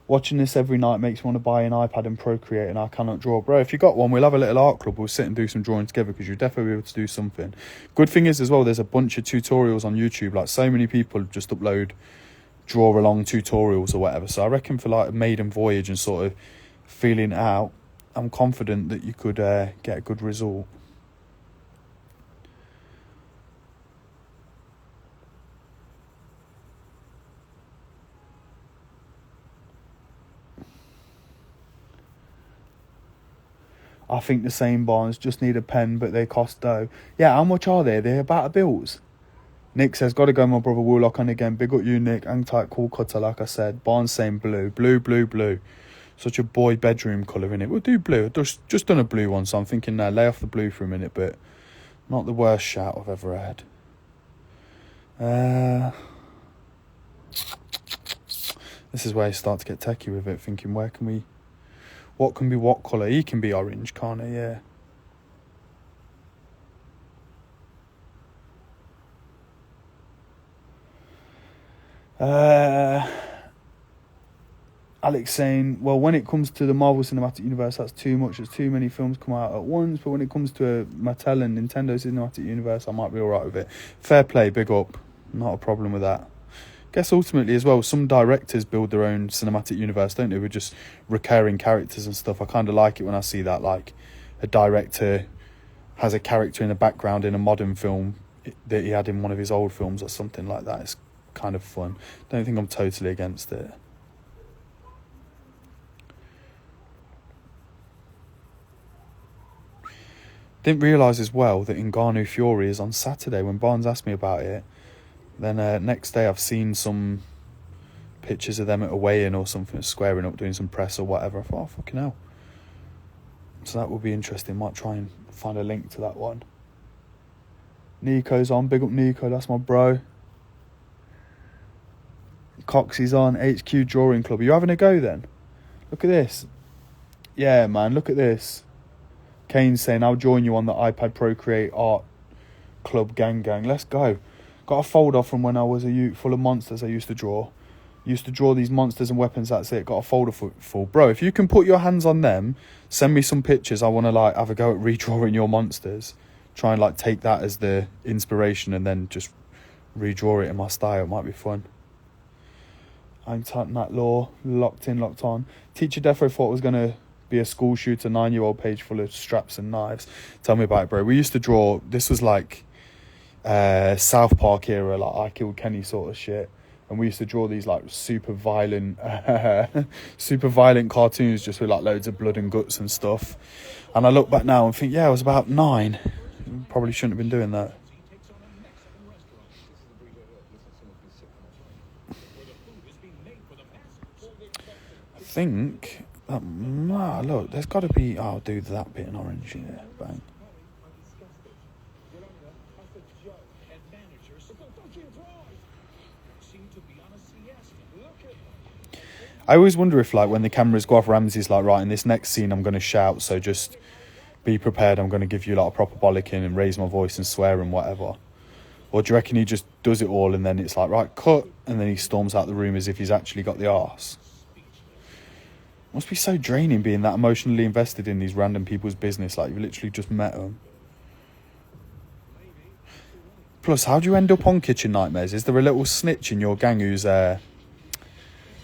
Watching this every night makes me want to buy an iPad and Procreate, and I cannot draw. Bro, if you got one, we'll have a little art club. We'll sit and do some drawing together, because you'll definitely be able to do something. Good thing is as well, there's a bunch of tutorials on YouTube. Like, so many people just upload draw along tutorials or whatever. So I reckon for like a maiden voyage and sort of feeling it out, I'm confident that you could get a good result. I think the same, Barnes. Just need a pen, but they cost dough. Yeah, how much are they? They're about a bills. Nick says, gotta go, my brother. Will lock on again. Big up you, Nick. Hang tight, cool cutter, like I said. Barnes saying blue. Blue, blue, blue. Such a boy bedroom colour, innit? We'll do blue. I've just done a blue one, so I'm thinking now, lay off the blue for a minute, but not the worst shout I've ever had. This is where you start to get techie with it, thinking, what can be what colour? He can be orange, can't he? Yeah. Alex saying, well, when it comes to the Marvel Cinematic Universe, that's too much. There's too many films come out at once. But when it comes to a Mattel and Nintendo Cinematic Universe, I might be alright with it. Fair play, big up. Not a problem with that. Guess ultimately as well, some directors build their own cinematic universe, don't they, with just recurring characters and stuff. I kind of like it when I see that, like a director has a character in the background in a modern film that he had in one of his old films or something like that. It's kind of fun. Don't think I'm totally against it. Didn't realise as well that Ngannou Fury is on Saturday. When Barnes asked me about it, then next day I've seen some pictures of them at a weigh-in or something, squaring up, doing some press or whatever. I thought, oh, fucking hell. So that will be interesting. Might try and find a link to that one. Nico's on. Big up Nico, that's my bro. Coxie's on. HQ Drawing Club. Are you having a go then? Look at this. Yeah, man, look at this. Kane's saying, I'll join you on the iPad Procreate Art Club gang. Let's go. Got a folder from when I was a youth full of monsters I used to draw. Used to draw these monsters and weapons, that's it. Got a folder full. Bro, if you can put your hands on them, send me some pictures. I want to like have a go at redrawing your monsters. Try and like take that as the inspiration and then just redraw it in my style. It might be fun. I'm typing that law. Locked in, locked on. Teacher Defo thought it was going to be a school shooter 9-year-old page full of straps and knives. Tell me about it, bro. We used to draw, this was like South Park era, like I Killed Kenny sort of shit, and we used to draw these like super violent cartoons just with like loads of blood and guts and stuff. And I look back now and think, yeah, I was about 9. Probably shouldn't have been doing that. I think look, there's got to be, I'll do that bit in orange. Yeah, bang. I always wonder if, like, when the cameras go off, Ramsey's like, right, in this next scene I'm going to shout, so just be prepared, I'm going to give you, like, a proper bollocking and raise my voice and swear and whatever. Or do you reckon he just does it all and then it's like, right, cut, and then he storms out the room as if he's actually got the arse? Must be so draining being that emotionally invested in these random people's business, like you've literally just met them. Plus, how do you end up on Kitchen Nightmares? Is there a little snitch in your gang who's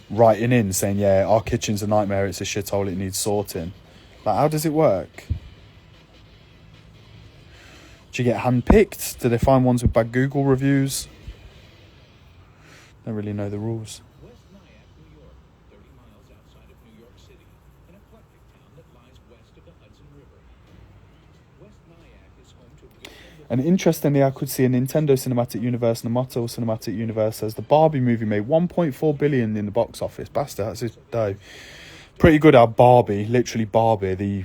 writing in saying, yeah, our kitchen's a nightmare, it's a shithole, it needs sorting? Like, how does it work? Do you get handpicked? Do they find ones with bad Google reviews? Don't really know the rules. And interestingly, I could see a Nintendo Cinematic Universe and a Mattel Cinematic Universe as the Barbie movie made $1.4 billion in the box office. Bastard, that's his dough. Pretty good how Barbie, literally Barbie, the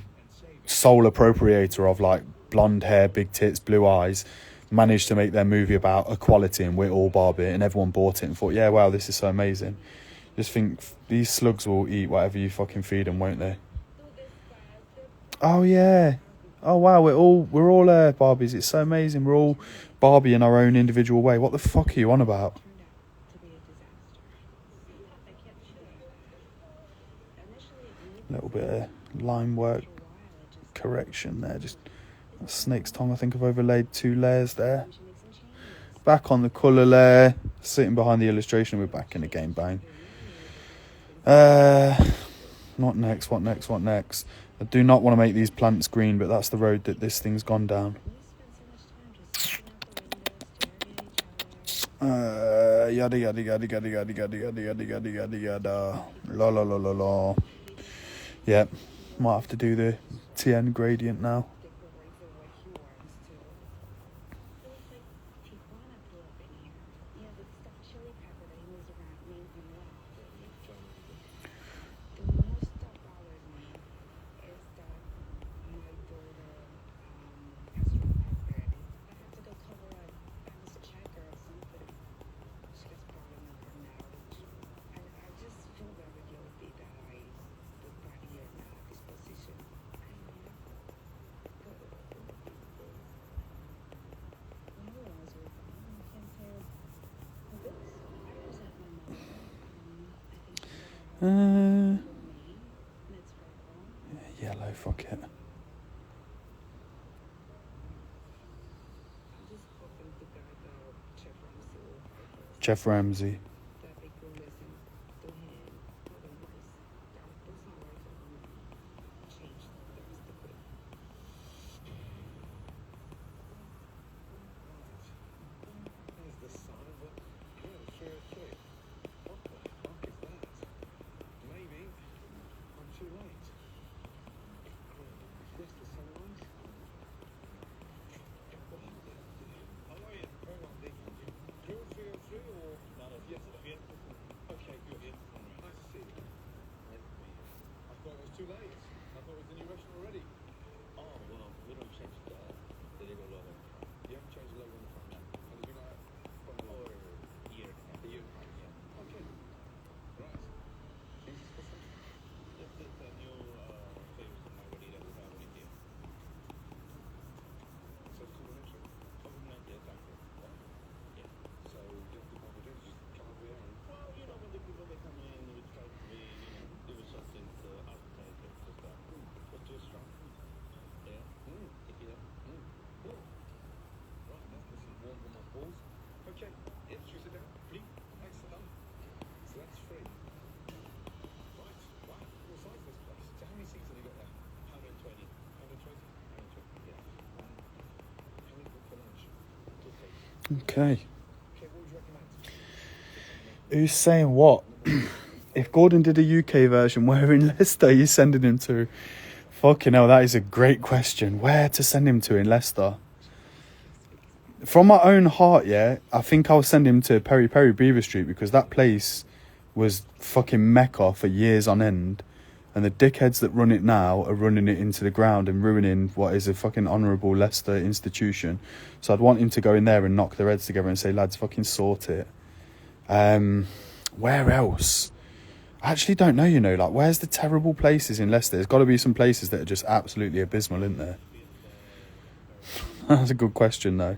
sole appropriator of like blonde hair, big tits, blue eyes, managed to make their movie about equality, and we're all Barbie, and everyone bought it and thought, yeah, wow, this is so amazing. Just think these slugs will eat whatever you fucking feed them, won't they? Oh yeah. Oh wow, we're all Barbies. It's so amazing. We're all Barbie in our own individual way. What the fuck are you on about? A little bit of line work correction there. Just a snake's tongue. I think I've overlaid 2 layers there. Back on the colour layer. Sitting behind the illustration. We're back in the game, bang. What next? What next? What next? I do not want to make these plants green, but that's the road that this thing's gone down. Yada yada yada yada yada yada yada yada yada yada yada. La la la la la. Yep, might have to do the TN gradient now. Yellow, fuck it. Chef Ramsay. Too late. I thought it was the new restaurant already. Oh, well, we don't change the logo logo. You haven't changed the logo on the front now. And did you not have from the logo? Year and a half. A year and a half, yeah. Okay. Right. Change the system? This is the new flavors of margarita we have in here. So it's complimentary? Complimentary, exactly. Yeah. So you have to do margarita, just come over here and... Well, you know, when the people they come in, we try to be, do something to appetizer, just that. What's too strong? Yeah. Tequila. Cool. Right, that's this is warm on my balls. Okay, yeah, should we sit down? Please. Thanks, done. So that's free. Right, wow, what size is this place? So how many seats have you got there? 120. 120? 120, yeah. How many book for lunch? Okay. Okay, what would you recommend? Who's saying what? If Gordon did a UK version, where in Leicester are you sending him to? Fucking hell, that is a great question. Where to send him to in Leicester? From my own heart, yeah, I think I'll send him to Peri Peri Beaver Street, because that place was fucking mecca for years on end. And the dickheads that run it now are running it into the ground and ruining what is a fucking honourable Leicester institution. So I'd want him to go in there and knock their heads together and say, lads, fucking sort it. Where else? I actually don't know, you know, like, where's the terrible places in Leicester? There's got to be some places that are just absolutely abysmal, isn't there? That's a good question, though.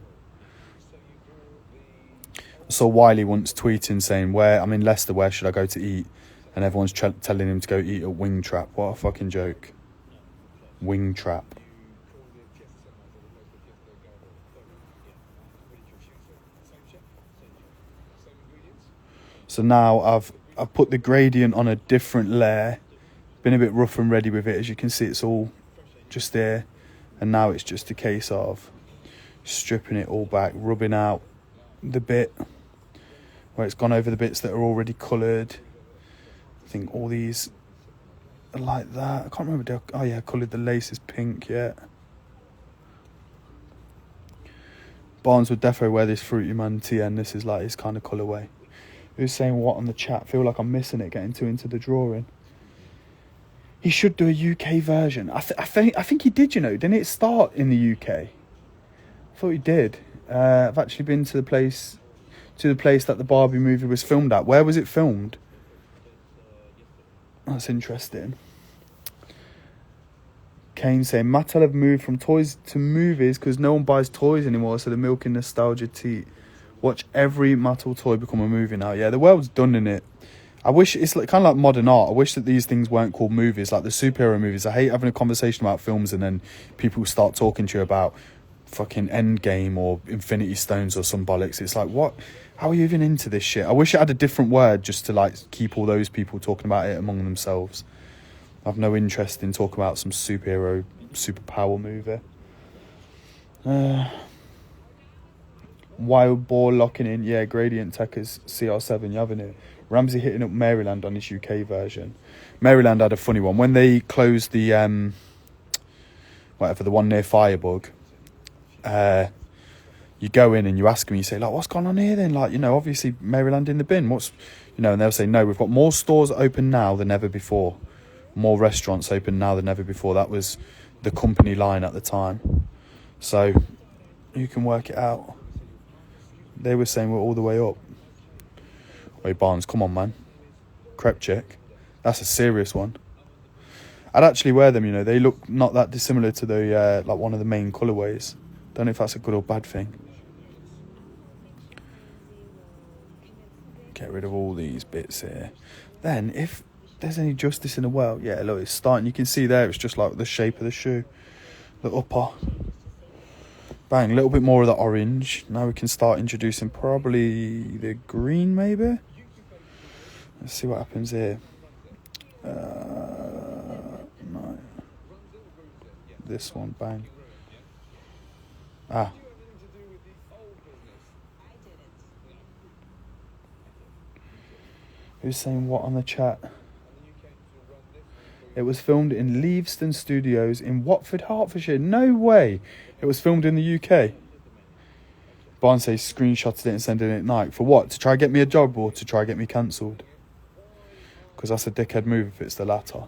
I saw Wiley once tweeting saying, I'm in Leicester, where should I go to eat? And everyone's telling him to go eat at Wing Trap. What a fucking joke. Wing Trap. So now I've put the gradient on a different layer. Been a bit rough and ready with it. As you can see, it's all just there. And now it's just a case of stripping it all back, rubbing out the bit where it's gone over the bits that are already coloured. I think all these are like that. I can't remember. Oh yeah, I coloured the laces pink, yeah. Barnes would defo wear this Fruity Man TN. This is like his kind of colourway. Who's saying what on the chat? Feel like I'm missing it, getting too into the drawing. He should do a UK version. I think he did. You know, didn't it start in the UK? I thought he did. I've actually been to the place that the Barbie movie was filmed at. Where was it filmed? That's interesting. Kane saying Mattel have moved from toys to movies because no one buys toys anymore, so they're milking nostalgia to watch every Mattel toy become a movie now. Yeah, the world's done in it. I wish it's like, kind of like modern art. I wish that these things weren't called movies, like the superhero movies. I hate having a conversation about films and then people start talking to you about fucking Endgame or Infinity Stones or some bollocks. It's like, what? How are you even into this shit? I wish it had a different word just to like keep all those people talking about it among themselves. I have no interest in talking about some superpower movie. Wild ball locking in. Yeah, Gradient Techers CR7, you having it. Ramsey hitting up Maryland on his UK version. Maryland had a funny one. When they closed the, the one near Firebug, you go in and you ask them, you say, like, what's going on here then? Like, you know, obviously Maryland in the bin. What's, you know, and they'll say, no, we've got more stores open now than ever before. More restaurants open now than ever before. That was the company line at the time. So you can work it out. They were saying we're all the way up. Wait, Barnes, come on, man. Crepe check. That's a serious one. I'd actually wear them, you know. They look not that dissimilar to the like one of the main colourways. Don't know if that's a good or bad thing. Get rid of all these bits here. Then, if there's any justice in the world, yeah, look, it's starting. You can see there, it's just like the shape of the shoe. The upper. Bang, a little bit more of the orange. Now we can start introducing probably the green, maybe. Let's see what happens here. No. This one, bang. Ah. Who's saying what on the chat? It was filmed in Leavesden Studios in Watford, Hertfordshire. No way. It was filmed in the UK. Barnes says screenshotted it and sent it at night. For what? To try and get me a job or to try and get me cancelled? Because that's a dickhead move if it's the latter.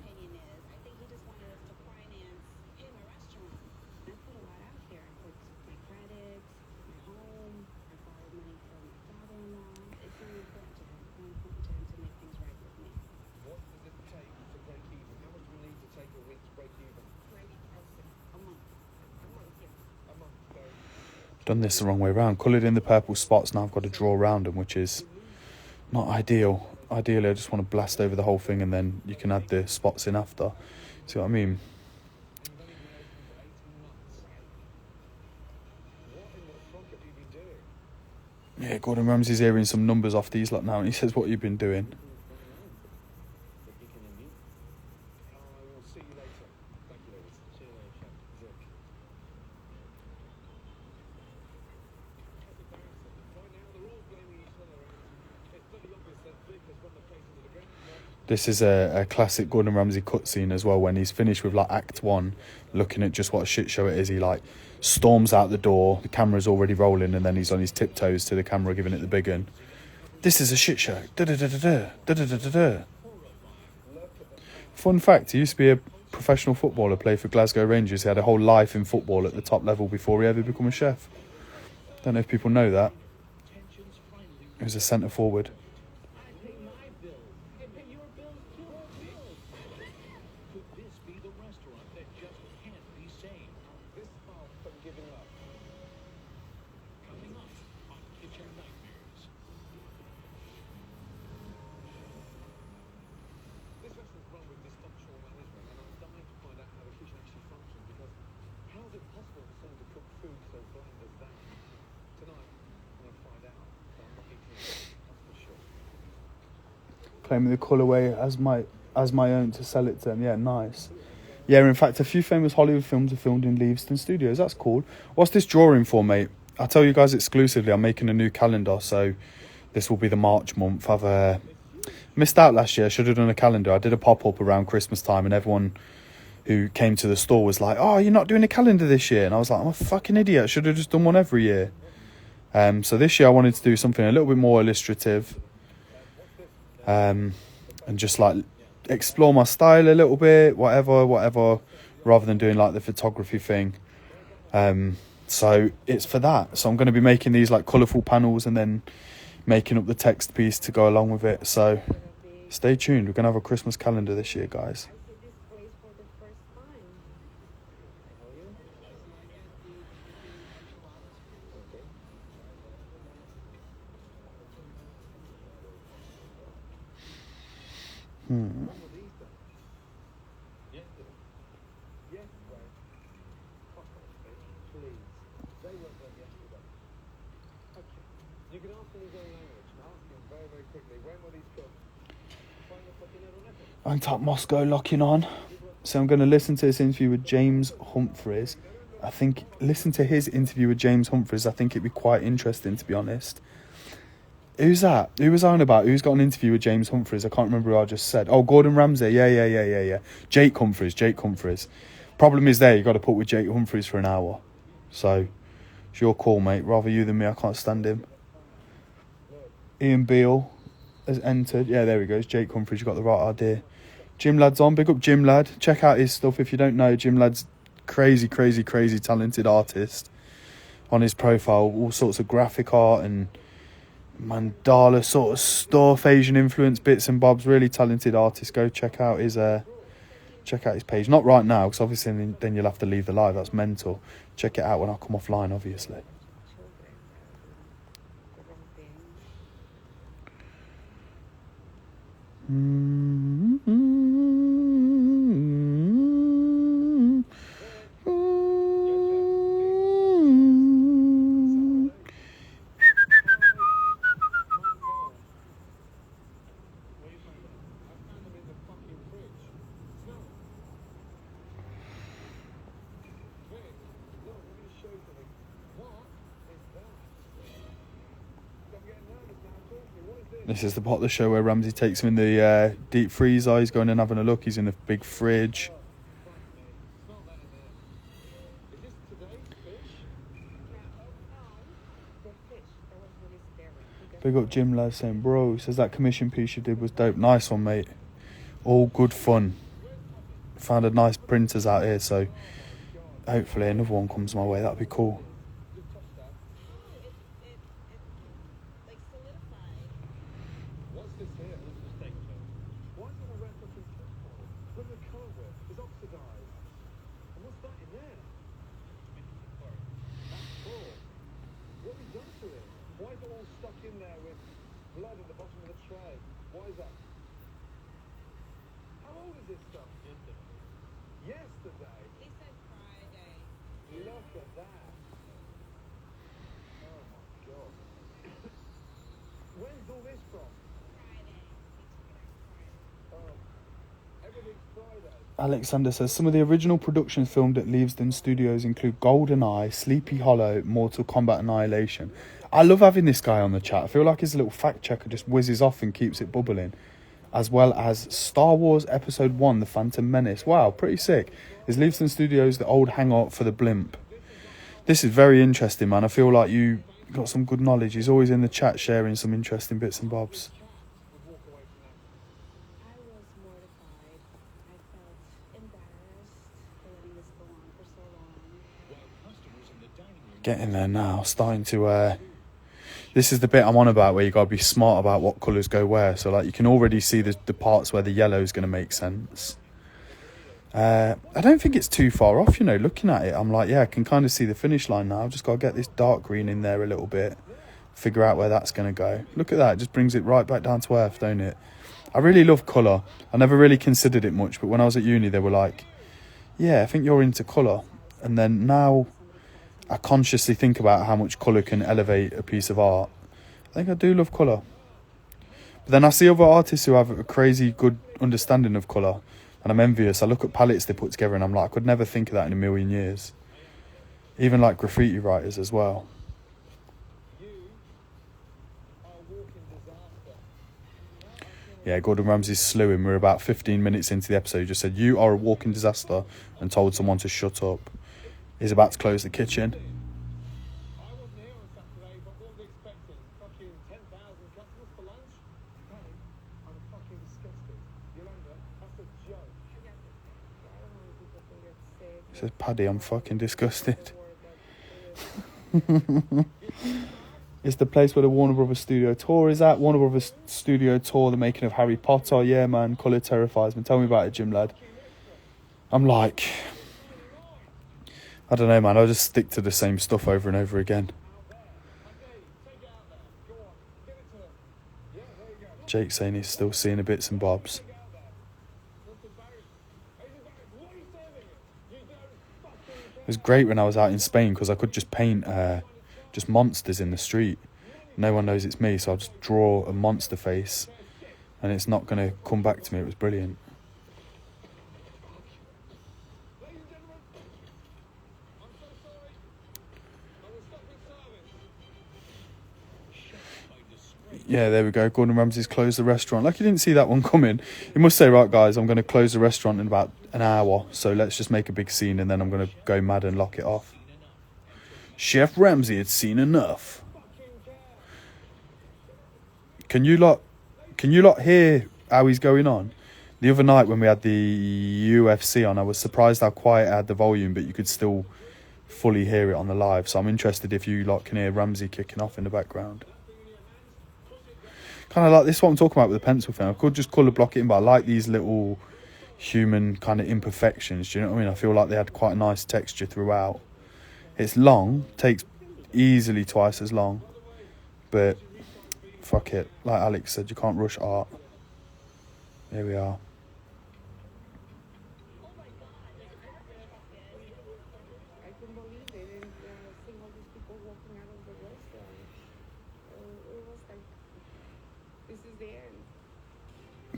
Done this the wrong way around. Coloured in the purple spots. Now I've got to draw around them, which is not ideal. Ideally, I just want to blast over the whole thing and then you can add the spots in after. See what I mean? Yeah, Gordon Ramsay's hearing some numbers off these lot now and he says, what have you been doing? This is a classic Gordon Ramsay cutscene as well. When he's finished with like Act 1, looking at just what a shit show it is, he like storms out the door. The camera's already rolling, and then he's on his tiptoes to the camera, giving it the big one. This is a shit show. Da-da-da-da-da. Da-da-da-da-da. Fun fact: he used to be a professional footballer, played for Glasgow Rangers. He had a whole life in football at the top level before he ever became a chef. Don't know if people know that. He was a centre forward. Claiming the colourway as my own to sell it to them. Yeah, nice. Yeah, in fact, a few famous Hollywood films are filmed in Leavesden Studios. That's cool. What's this drawing for, mate? I'll tell you guys exclusively, I'm making a new calendar, so this will be the March month. I've missed out last year. I should have done a calendar. I did a pop-up around Christmas time, and everyone who came to the store was like, oh, you're not doing a calendar this year? And I was like, I'm a fucking idiot. I should have just done one every year. So this year I wanted to do something a little bit more illustrative. And just like explore my style a little bit, whatever, rather than doing like the photography thing. So it's for that. So I'm going to be making these like colourful panels and then making up the text piece to go along with it. So stay tuned. We're going to have a Christmas calendar this year, guys. You can ask in his own language. Ask him very, very quickly. When will these come? I'm tap Moscow locking on. So I'm going to listen to this interview with James Humphreys. I think listen to his interview with James Humphreys. I think it'd be quite interesting, to be honest. Who's that? Who was I on about? Who's got an interview with James Humphreys? I can't remember who I just said. Oh, Gordon Ramsay. Yeah. Jake Humphreys. Problem is there, you got to put with Jake Humphreys for an hour. So it's your call, mate. Rather you than me. I can't stand him. Ian Beale has entered. Yeah, there he goes. Jake Humphreys, you got the right idea. Jim Lad's on. Big up Jim Lad. Check out his stuff if you don't know. Jim Lad's crazy talented artist. On his profile, all sorts of graphic art and mandala sort of stuff, Asian influence bits and bobs. Really talented artist. Go check out his page. Not right now, because obviously then you'll have to leave the live. That's mental. Check it out when I come offline, obviously. This is the part of the show where Ramsay takes him in the deep freezer. He's going and having a look. He's in the big fridge. Big up Jim Lad saying, bro, says that commission piece you did was dope. Nice one, mate. All good fun. Found a nice printers out here, so hopefully another one comes my way. That'd be cool. Alexander says, some of the original productions filmed at Leavesden Studios include GoldenEye, Sleepy Hollow, Mortal Kombat Annihilation. I love having this guy on the chat. I feel like his little fact checker just whizzes off and keeps it bubbling. As well as Star Wars Episode 1, The Phantom Menace. Wow, pretty sick. Is Leavesden Studios the old hangout for the blimp? This is very interesting, man. I feel like you got some good knowledge. He's always in the chat sharing some interesting bits and bobs. Getting there now, starting to this is the bit I'm on about, where you got to be smart about what colours go where. So like you can already see the parts where the yellow is going to make sense. I don't think it's too far off, you know, looking at it. I'm like, yeah, I can kind of see the finish line now. I've just got to get this dark green in there a little bit, figure out where that's going to go. Look at that, it just brings it right back down to earth, don't it? I really love colour. I never really considered it much, but when I was at uni they were like, yeah, I think you're into colour. And then now I consciously think about how much colour can elevate a piece of art. I think I do love colour. But then I see other artists who have a crazy good understanding of colour, and I'm envious. I look at palettes they put together and I'm like, I could never think of that in a million years. Even like graffiti writers as well. Yeah, Gordon Ramsay's slewing. We're about 15 minutes into the episode. He just said, you are a walking disaster, and told someone to shut up. He's about to close the kitchen. I wasn't here on Saturday, but what were we expecting? Fucking 10,000 customers for lunch? Hey, I'm fucking disgusted. Yolanda, I Paddy, I'm fucking disgusted. It's the place where the Warner Brothers Studio Tour is at. Warner Brothers Studio Tour, the making of Harry Potter. Yeah, man, colour terrifies me. Tell me about it, Jim lad. I'm like, I don't know, man. I'll just stick to the same stuff over and over again. Jake saying he's still seeing the bits and bobs. It was great when I was out in Spain because I could just paint just monsters in the street. No one knows it's me, so I'll just draw a monster face and it's not going to come back to me. It was brilliant. Yeah, there we go. Gordon Ramsay's closed the restaurant. Like, you didn't see that one coming. You must say, right, guys, I'm going to close the restaurant in about an hour, so let's just make a big scene and then I'm going to go mad and lock it off. Chef Ramsay had seen enough. Can you lot hear how he's going on? The other night when we had the UFC on, I was surprised how quiet I had the volume, but you could still fully hear it on the live. So I'm interested if you lot can hear Ramsay kicking off in the background. Kind of like this, what I'm talking about with the pencil thing. I could just colour block it in, but I like these little human kind of imperfections. Do you know what I mean? I feel like they had quite a nice texture throughout. It's long, takes easily twice as long, but fuck it. Like Alex said, you can't rush art. Here we are.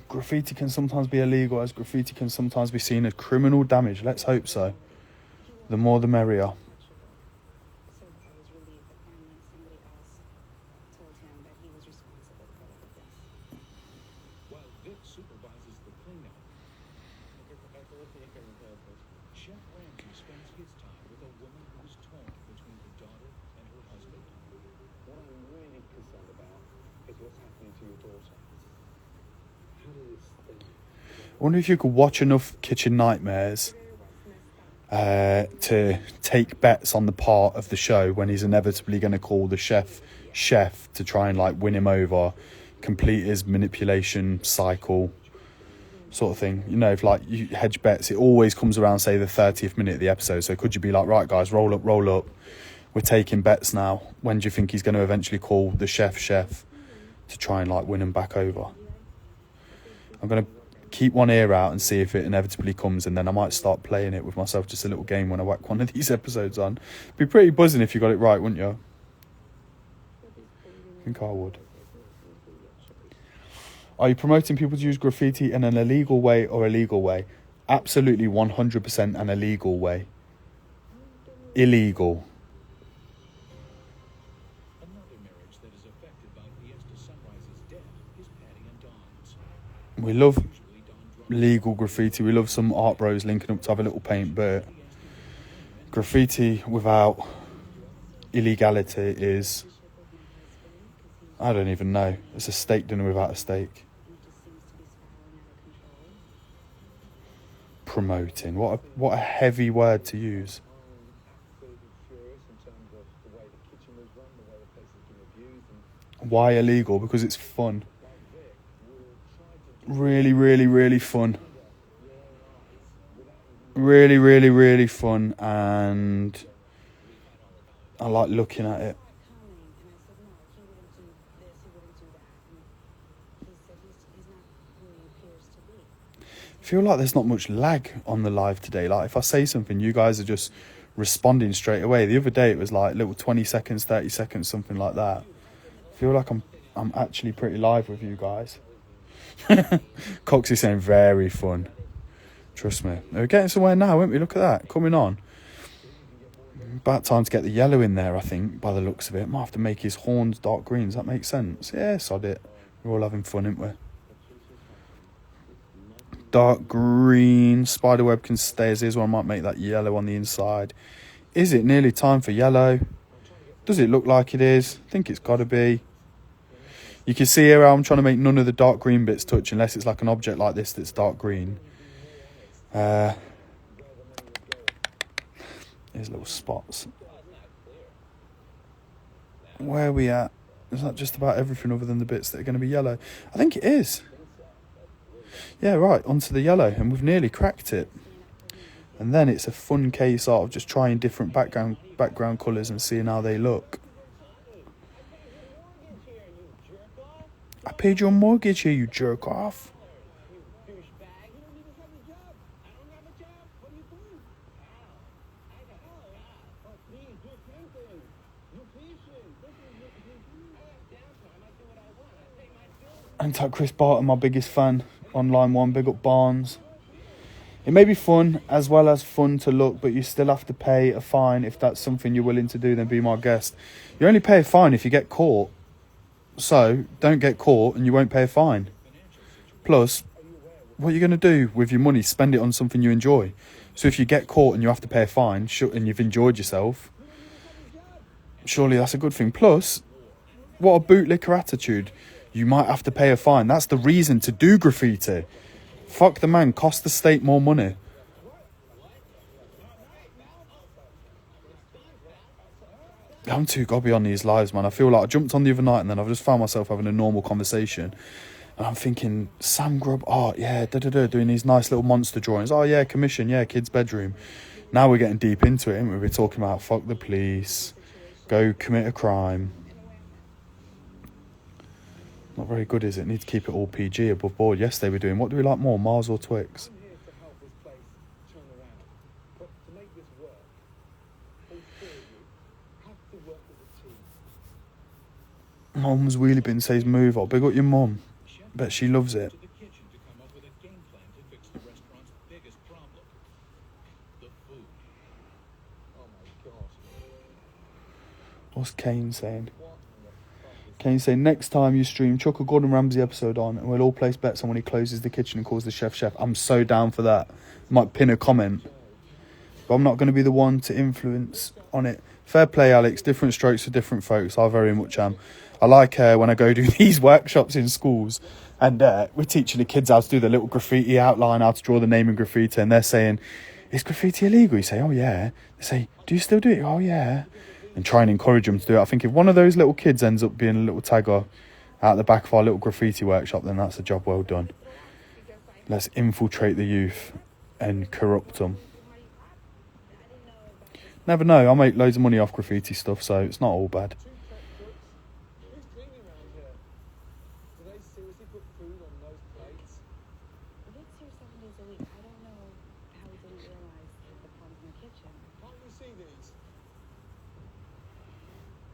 Graffiti can sometimes be illegal, as graffiti can sometimes be seen as criminal damage. Let's hope so. The more the merrier. While Vic supervises the cleanup, Chef Ramsay spends his time with a woman who is torn between her daughter and her husband. What I'm really concerned about is what's happening to your daughter. I wonder if you could watch enough Kitchen Nightmares to take bets on the part of the show when he's inevitably going to call the chef to try and like win him over, complete his manipulation cycle sort of thing. You know, if like you hedge bets, it always comes around, say, the 30th minute of the episode. So could you be like, right guys, roll up, we're taking bets now. When do you think he's going to eventually call the chef to try and like win him back over? I'm going to keep one ear out and see if it inevitably comes, and then I might start playing it with myself, just a little game when I whack one of these episodes on. It'd be pretty buzzing if you got it right, wouldn't you? I think I would. Are you promoting people to use graffiti in an illegal way or a legal way? Absolutely 100% an illegal way. Illegal. We love legal graffiti. We love some art bros linking up to have a little paint, but graffiti without illegality is, I don't even know. It's a steak dinner without a steak. Promoting. What a heavy word to use. Why illegal? Because it's fun. Really, really, really fun. Really, really, really fun, and I like looking at it. I feel like there's not much lag on the live today. Like if I say something, you guys are just responding straight away. The other day it was like little 20 seconds, 30 seconds, something like that. I feel like I'm actually pretty live with you guys. Cox is saying very fun. Trust me. We're getting somewhere now, aren't we? Look at that. Coming on. About time to get the yellow in there, I think, by the looks of it. Might have to make his horns dark green. Does that make sense? Yeah, sod it. We're all having fun, aren't we? Dark green. Spiderweb can stay as is, or I might make that yellow on the inside. Is it nearly time for yellow? Does it look like it is? I think it's got to be. You can see here how I'm trying to make none of the dark green bits touch unless it's like an object like this that's dark green. These little spots. Where are we at? Is that just about everything other than the bits that are going to be yellow? I think it is. Yeah, right, onto the yellow, and we've nearly cracked it. And then it's a fun case of just trying different background colours and seeing how they look. I paid your mortgage here, you jerk off. Anti Chris Barton, my biggest fan on line one. Big up Barnes. It may be fun as well as fun to look, but you still have to pay a fine. If that's something you're willing to do, then be my guest. You only pay a fine if you get caught. So don't get caught and you won't pay a fine. Plus, what are you going to do with your money? Spend it on something you enjoy. So if you get caught and you have to pay a fine and you've enjoyed yourself, surely that's a good thing. Plus, what a bootlicker attitude. You might have to pay a fine. That's the reason to do graffiti. Fuck the man, cost the state more money. I'm too gobby on these lives, man. I feel like I jumped on the other night and then I've just found myself having a normal conversation. And I'm thinking, Sam Grubb, art, yeah, doing these nice little monster drawings. Oh, yeah, commission, yeah, kid's bedroom. Now we're getting deep into it, and we're talking about fuck the police, go commit a crime. Not very good, is it? Need to keep it all PG, above board. Yesterday we're doing, what do we like more, Mars or Twix? I'm here to help this place turn around. But to make this work, all four of you have to work as a team. Mum's wheelie bin says move. I'll big up your mum. Bet she loves it. To the kitchen to come up with a game plan to fix the restaurant's biggest problem. The food. Oh my God. What's Kane saying? Kane saying, next time you stream, chuck a Gordon Ramsay episode on and we'll all place bets on when he closes the kitchen and calls the chef. I'm so down for that. Might pin a comment. But I'm not going to be the one to influence on it. Fair play, Alex. Different strokes for different folks. I very much am. I like when I go do these workshops in schools and we're teaching the kids how to do the little graffiti outline, how to draw the name in graffiti, and they're saying, is graffiti illegal? You say, oh yeah. They say, do you still do it? Oh yeah. And try and encourage them to do it. I think if one of those little kids ends up being a little tagger out the back of our little graffiti workshop, then that's a job well done. Let's infiltrate the youth and corrupt them. Never know, I make loads of money off graffiti stuff, so it's not all bad. Who's cleaning around here? Do they seriously put food on those plates? Vic's here 7 days a week. I don't know how he didn't realize the problems in the kitchen. Can't we see these?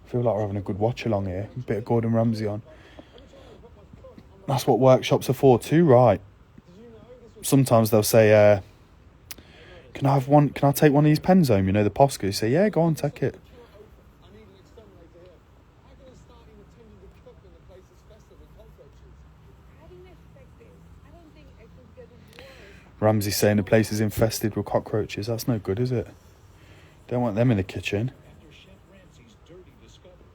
I feel like we're having a good watch along here. A bit of Gordon Ramsay on. That's what workshops are for too, right? Sometimes they'll say, can I take one of these pens home? You know, the Posca. You say, yeah, go on, take it. I need an exterminator here. How can I start even attempting to cook when the place is festive with cockroaches? I didn't expect this. I don't think it could get worse. Ramsay's saying the place is infested with cockroaches. That's no good, is it? Don't want them in the kitchen. After Chef Ramsay's dirty discovery,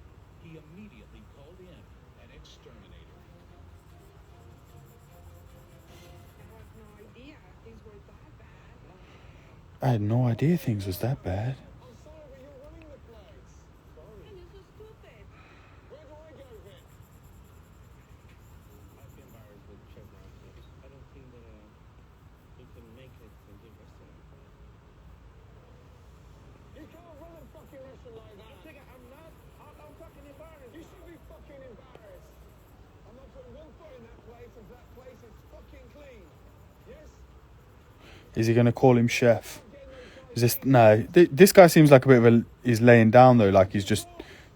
he immediately called in an exterminator. I have no idea things were that bad. I had no idea things was that bad. I'm sorry, but you're running the place. Sorry. And you're so stupid. Where do I go, Vic? I've been embarrassed with Chef Ramsay. I don't think that we can make it in this restaurant. You can't run a fucking restaurant like that. I'm not. I'm fucking embarrassed. You should be fucking embarrassed. I'm not putting one foot in that place if that place is fucking clean. Yes? Is he going to call him chef? Is this... No. This guy seems like a bit of a... He's laying down, though. Like he's just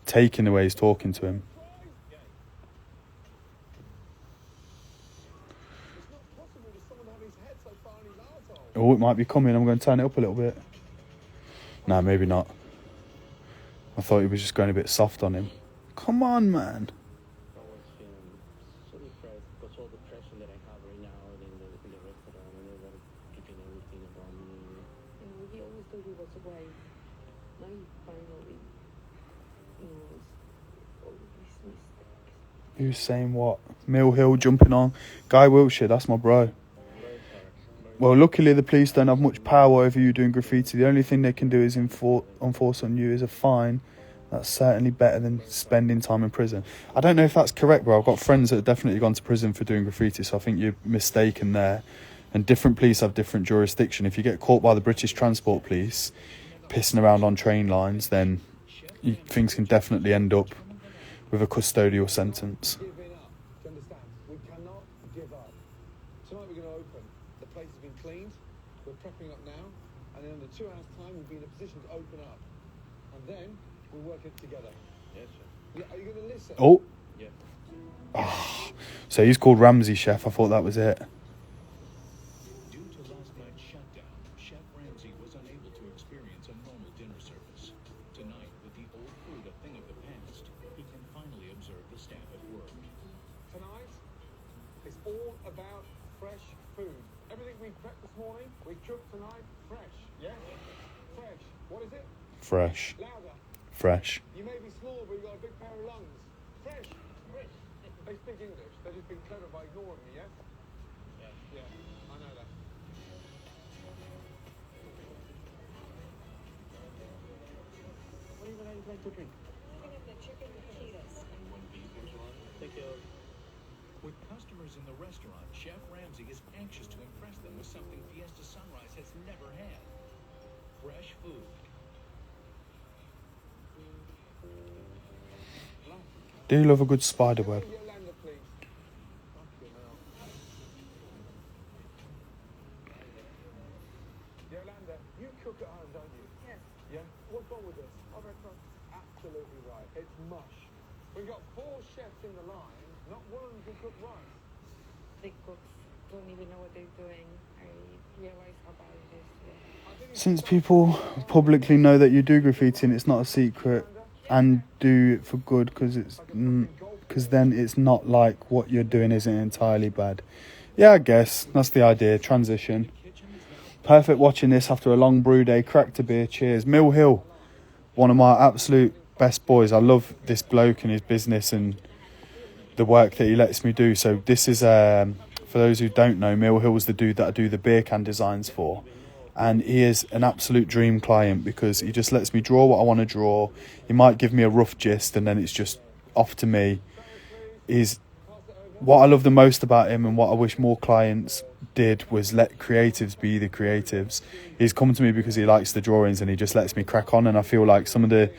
taking the way he's talking to him. It's not possible for someone to have his head so far in his arsehole. Oh, it might be coming. I'm going to turn it up a little bit. No, maybe not. I thought he was just going a bit soft on him. Come on, man. I was feeling so depressed because all the pressure that I have right now in the restaurant and everybody keeping everything about me. You know, he always thought he was right. Now he finally knows all his mistakes. Who's saying what? Mill Hill jumping on. Guy Wiltshire, that's my bro. Well, luckily the police don't have much power over you doing graffiti. The only thing they can do is enforce on you is a fine. That's certainly better than spending time in prison. I don't know if that's correct, but I've got friends that have definitely gone to prison for doing graffiti, so I think you're mistaken there. And different police have different jurisdiction. If you get caught by the British Transport Police pissing around on train lines, then things can definitely end up with a custodial sentence. Giving up. Do you understand? We cannot give up. Tonight we're going to open. The place has been cleaned. We're prepping up now. And in under 2 hours' time, we'll be in a position to open up. And then we'll work it together. Yes, sir. Yeah, are you going to listen? Oh, Yeah. so he's called Ramsey Chef. I thought that was it. Due to last night's shutdown, Chef Ramsay was unable to experience a normal dinner service. Tonight, with the old food a thing of the past, he can finally observe the staff at work. Tonight, it's all about fresh food. Everything we prepped this morning, we cooked tonight, fresh. Yeah? Fresh. What is it? Fresh. Louder. Fresh. You may be small, but you've got a big pair of lungs. Fresh. Fresh. They speak English. They've just been clever by ignoring me, yes? Yeah, I know that. What do you guys like to drink? Thank you. With customers in the restaurant, Chef Ramsay is anxious to impress them with something Fiesta Sunrise has never had. Fresh food. Do you love a good spider web? Yolanda, please. Fucking hell. Yolanda, you cook at home, don't you? Yes, Yeah? What's wrong with this? overcooked. Absolutely right. It's mush. We've got 4 chefs in the line, not one of them can cook rice. The cooks don't even know what they're doing. I realize how bad it is today. I think it's Since people publicly know that you do graffiti and it's not a secret, and do it for good, because then it's not like what you're doing isn't entirely bad. Yeah, I guess that's the idea. Transition. Perfect watching this after a long brew day. Cracked a beer. Cheers. Mill Hill, one of my absolute best boys. I love this bloke and his business and the work that he lets me do. So this is, for those who don't know, Mill Hill's the dude that I do the beer can designs for. And he is an absolute dream client because he just lets me draw what I want to draw. He might give me a rough gist and then it's just off to me. Is what I love the most about him, and what I wish more clients did, was let creatives be the creatives. He's come to me because he likes the drawings and he just lets me crack on, and I feel like some of the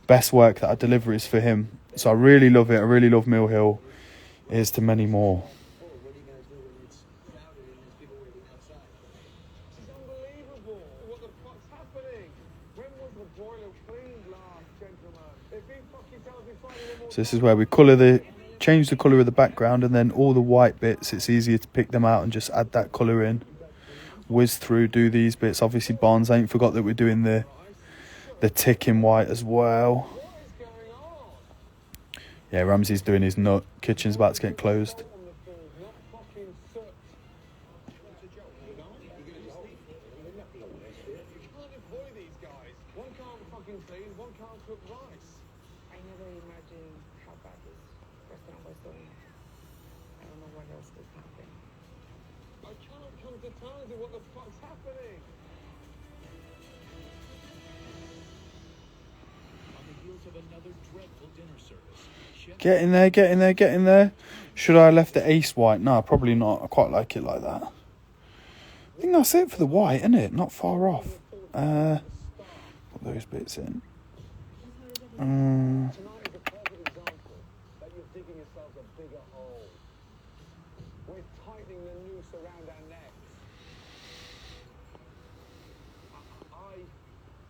best work that I deliver is for him. So I really love it. I really love Mill Hill. Here's to many more. what are you going to do when it's crowded and there's people waiting outside? It's unbelievable. What the fuck's happening? When was the boiler cleaned last, gentlemen? They've been fucking telling me Friday morning. So this is where we change the colour of the background, and then all the white bits, it's easier to pick them out and just add that colour in. Whiz through, do these bits. Obviously Barnes ain't forgot that we're doing the tick in white as well. What is going on? Yeah, Ramsey's doing his nut. Kitchen's about to get closed. On the food, not fucking soot. It's a joke. No, you're going to just leave. You can't employ these guys. One can't fucking clean, one can't cook rice. I never imagined how bad this restaurant was doing. I don't know what else could happen. I cannot come to terms with what the fuck's happening. On the heels of another dreadful dinner service, Chef Get in there, get in there, get in there. Should I have left the ace white? No, probably not. I quite like it like that. I think that's it for the white, isn't it? Not far off. Put those bits in. Tonight is a perfect example that you're digging yourselves a bigger hole. We're tightening the noose around our necks.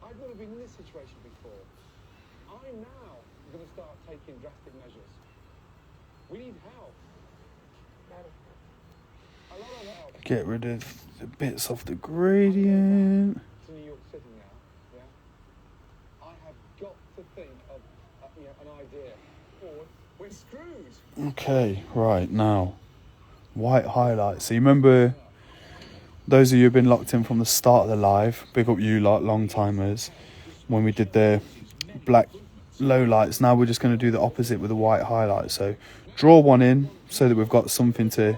I've never been in this situation before. I'm now going to start taking drastic measures. We need help. A lot of help. Get rid of the bits off the gradient. To New York City now, yeah? I have got to think of an idea, or we're screwed. Okay, right, now. White highlights. So you remember, those of you who've been locked in from the start of the live, big up you lot, long timers, when we did the black low lights. Now we're just going to do the opposite with the white highlights. So draw one in so that we've got something to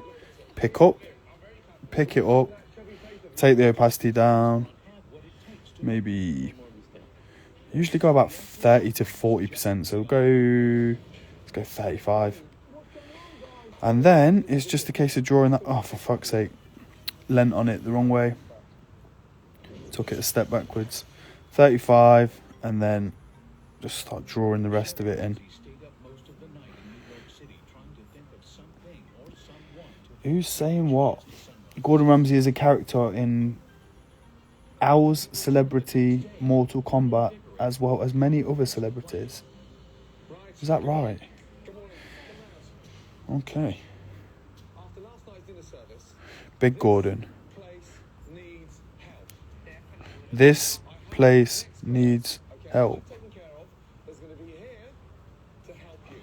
pick it up, Take the opacity down. have what it takes to Maybe More mistakes. usually go about 30 to 40%. So let's go 35. And then it's just a case of drawing that. Oh, for fuck's sake. Lent on it the wrong way. Took it a step backwards. 35, and then just start drawing the rest of it in. He stayed up most of the night in New York City trying to think of something or someone to Who's saying what? Gordon Ramsay is a character in Owl's Celebrity Mortal Kombat, as well as many other celebrities. Is that right? Good morning. Come out. Okay. After last night's dinner service, Big Gordon. place needs help. This place needs Okay, help. taken care of. There's going to be here to help you.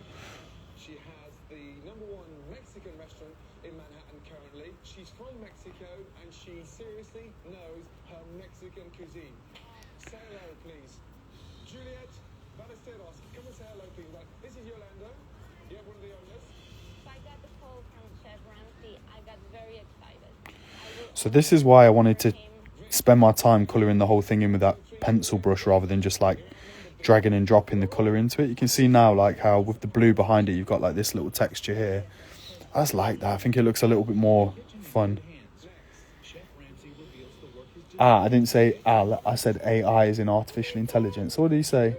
She has the #1 Mexican restaurant in Manhattan currently. She's from Mexico and she seriously knows her Mexican cuisine. Say hello, please. Juliet Ballesteros, come and say hello, please. This is Yolanda. You're one of the owners. I got the call from Chef Ramsay. I got very excited. So this is why I wanted to spend my time colouring the whole thing in with that pencil brush rather than just like dragging and dropping the colour into it. You can see now like how with the blue behind it you've got like this little texture here. I just like that. I think it looks a little bit more fun. Chef Ramsay reveals the work is I didn't say Al, I said AI is in artificial intelligence. So what did he say?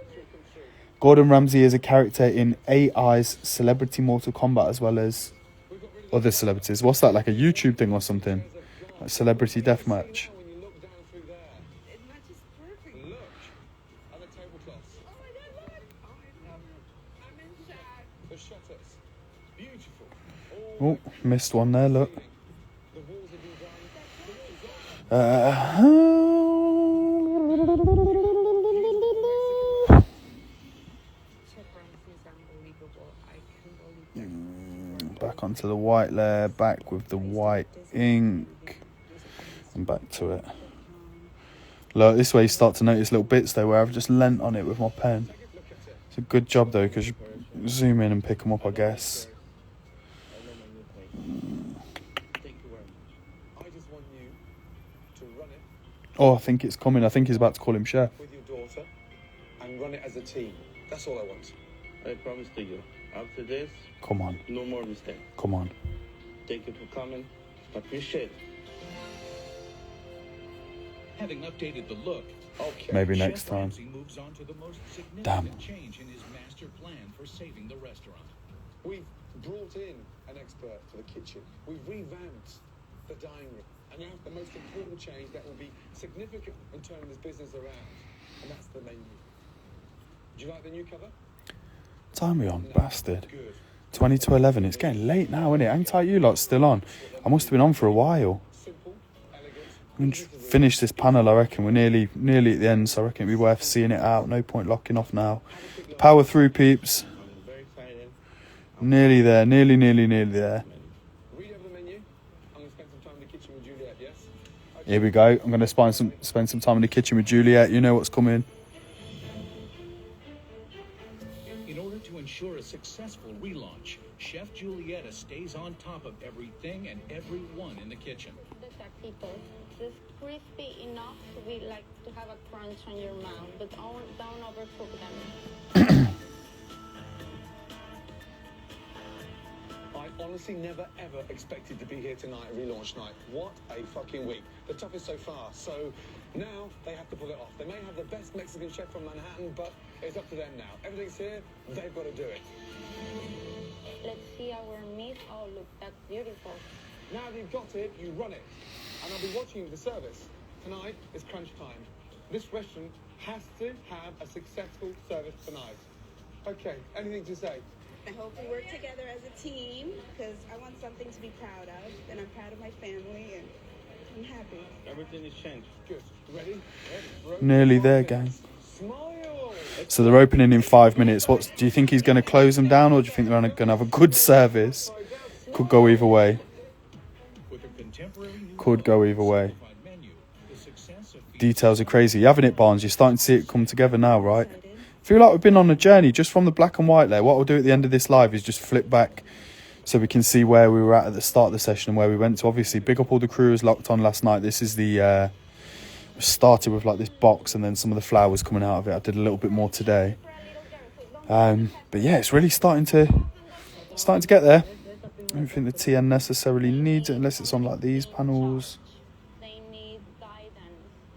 Gordon Ramsay is a character in AI's Celebrity Mortal Kombat as well as other celebrities. What's that, like a YouTube thing or something? Like Celebrity Deathmatch. When you look down through there, It matches perfect. look at the tablecloths, Oh my god, look! Oh, I love it. I'm in shock. the shutters. Beautiful. Oh, missed one there, look. The walls have been done. Chef Ramsay is unbelievable. I can't believe Back onto the white layer, back with the white ink, and back to it. Look, this way you start to notice little bits though where I've just lent on it with my pen. It's a good job though, because you zoom in and pick them up, I guess. I know my new place. Thank you very much. I just want you to run it Oh, I think it's coming. I think he's about to call him chef. with your daughter and run it as a team. That's all I want. I promise to you. After this, Come on, no more mistakes. come on. Thank you for coming. Appreciate it. Having updated the look, Okay. Maybe Chef next time. Ramsay moves on to the most significant Damn. change in his master plan for saving the restaurant. We've brought in an expert for the kitchen. We've revamped the dining room. And now the most important change that will be significant in turning this business around. And that's the menu. Do you like the new cover? Time we on, bastard. Good. 20 to 11. It's getting late now, isn't it? Hang tight, you lot still on. I must have been on for a while. Simple, elegant. I'm gonna finish this panel. I reckon we're nearly at the end, so I reckon it'd be worth seeing it out. No point locking off now. Power through, peeps. I'm very excited. Nearly there. Nearly there. Read over the menu. I'm going to spend some time in the kitchen with Juliet, yes? Okay. Here we go. I'm going to spend some time in the kitchen with Juliet. You know what's coming. In order to ensure a successful relaunch, Chef Julietta stays on top of everything and everyone in the kitchen. The taquitos, just crispy enough to be like to have a crunch on your mouth, but don't overcook them. I honestly never ever expected to be here tonight at relaunch night. What a fucking week. The toughest so far. So now they have to pull it off. They may have the best Mexican chef from Manhattan, but it's up to them now. Everything's here. They've got to do it. Let's see our meat. Oh, look, that's beautiful. Now that you've got it, you run it. And I'll be watching the service. Tonight is crunch time. This restaurant has to have a successful service tonight. Okay, anything to say? I hope we work together as a team because I want something to be proud of, and I'm proud of my family, and I'm happy. Everything is changed. Good. Ready? Nearly there, gang. Smile. So they're opening in 5 minutes. Do you think he's going to close them down, or do you think they're going to have a good service? Could go either way. With a contemporary new Could go either way. simplified menu, the success of Details are crazy. You having it, Barnes? You're starting to see it come together now, right? Feel like we've been on a journey just from the black and white layer. What I'll do at the end of this live is just flip back so we can see where we were at the start of the session and where we went to. Obviously, big up all the crew who was locked on last night. This is the started with like this box and then some of the flowers coming out of it. I did a little bit more today. But yeah, it's really starting to get there. I don't think the TN necessarily needs it unless it's on like these panels. They need guidance,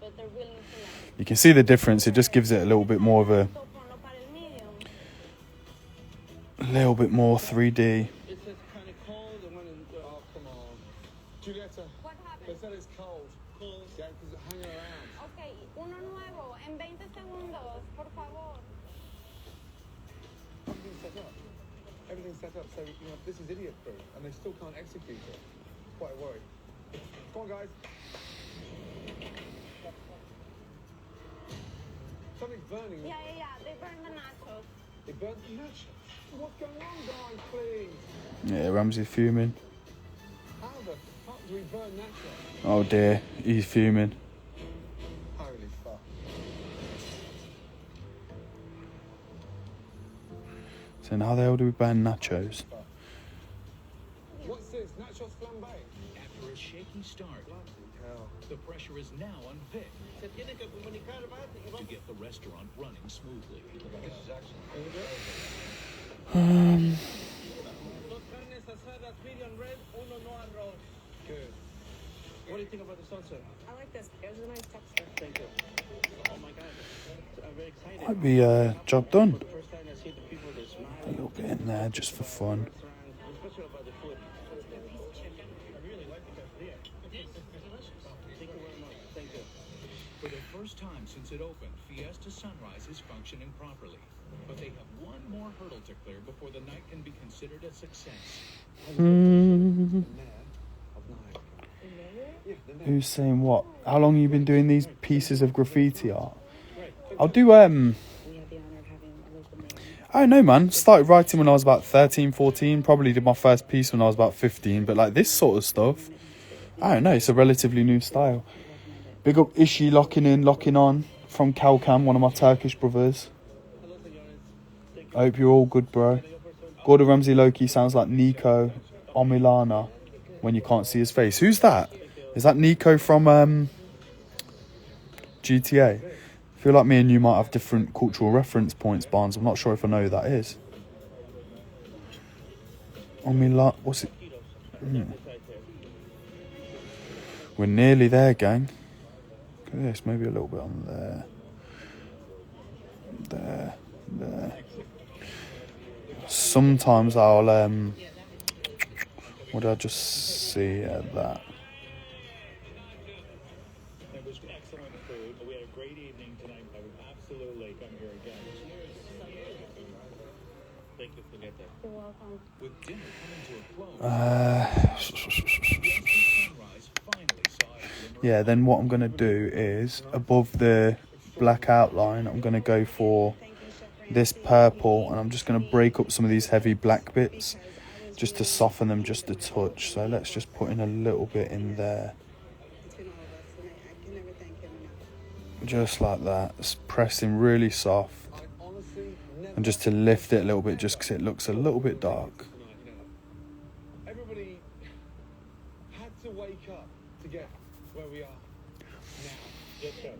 but they're willing to learn. You can see the difference. It just gives it a little bit more of a little bit more 3D. It's just kind of cold and when oh, come on. Julieta, What they happened? said it's cold. Cold? Yeah, because it's hanging around. Okay, uno nuevo en 20 segundos, por favor. Everything's set up. Everything's set up, so, you know, this is idiot-proof, and they still can't execute it. Quite worried. Come on, guys. Something's burning. Yeah, they burned the nachos. They burnt the nachos. What's going on, guys, please? Yeah, Ramsey fuming. How the fuck do we burn nachos? Oh dear, he's fuming. Holy fuck. So how the hell do we burn nachos? What's this? Nachos flambe? After a shaky start, Bloody hell. the pressure is now on Vic to get the restaurant running smoothly. This is actually... Good. What do you think about the sunset? I like this. It was a nice texture. Thank you. Oh my god. I'm very excited. Might be job done. For the first time I see the people that smile. A little bit in there just for fun. Especially about the food. I really like the cafeteria. Thank you very much. Thank you. For the first time since it opened, Fiesta Sunrise is functioning properly. But they have one more hurdle to clear before the night can be considered a success. Who's saying what? How long have you been doing these pieces of graffiti art? I'll do We had the honor of having a local mayor. I don't know, man. Started writing when I was about 13, 14. Probably did my first piece when I was about 15. But like this sort of stuff, I don't know. It's a relatively new style. Big up Ishi locking on from Kalkam, one of my Turkish brothers. I hope you're all good, bro. Gordon Ramsay Loki sounds like Nico Omilana when you can't see his face. Who's that? Is that Nico from GTA? I feel like me and you might have different cultural reference points, Barnes. I'm not sure if I know who that is. Omilana, what's it? We're nearly there, gang. Look at this, maybe a little bit on there. There. Sometimes I'll what did I just see at that? It was excellent food. We had a great evening tonight. I would absolutely come here again. Thank you for that. You're welcome. With dinner coming to a close, Sunrise finally saw a glimmer. Yeah, then what I'm gonna do is above the black outline, I'm gonna go for this purple, and I'm just gonna break up some of these heavy black bits just to soften them just a touch. So let's just put in a little bit in there, Between all of us, and I can never thank him enough. just like that. It's pressing really soft, I honestly never... and just to lift it a little bit, just because it looks a little bit dark. Tonight, you know. Everybody had to wake up to get where we are now. Yes, sir.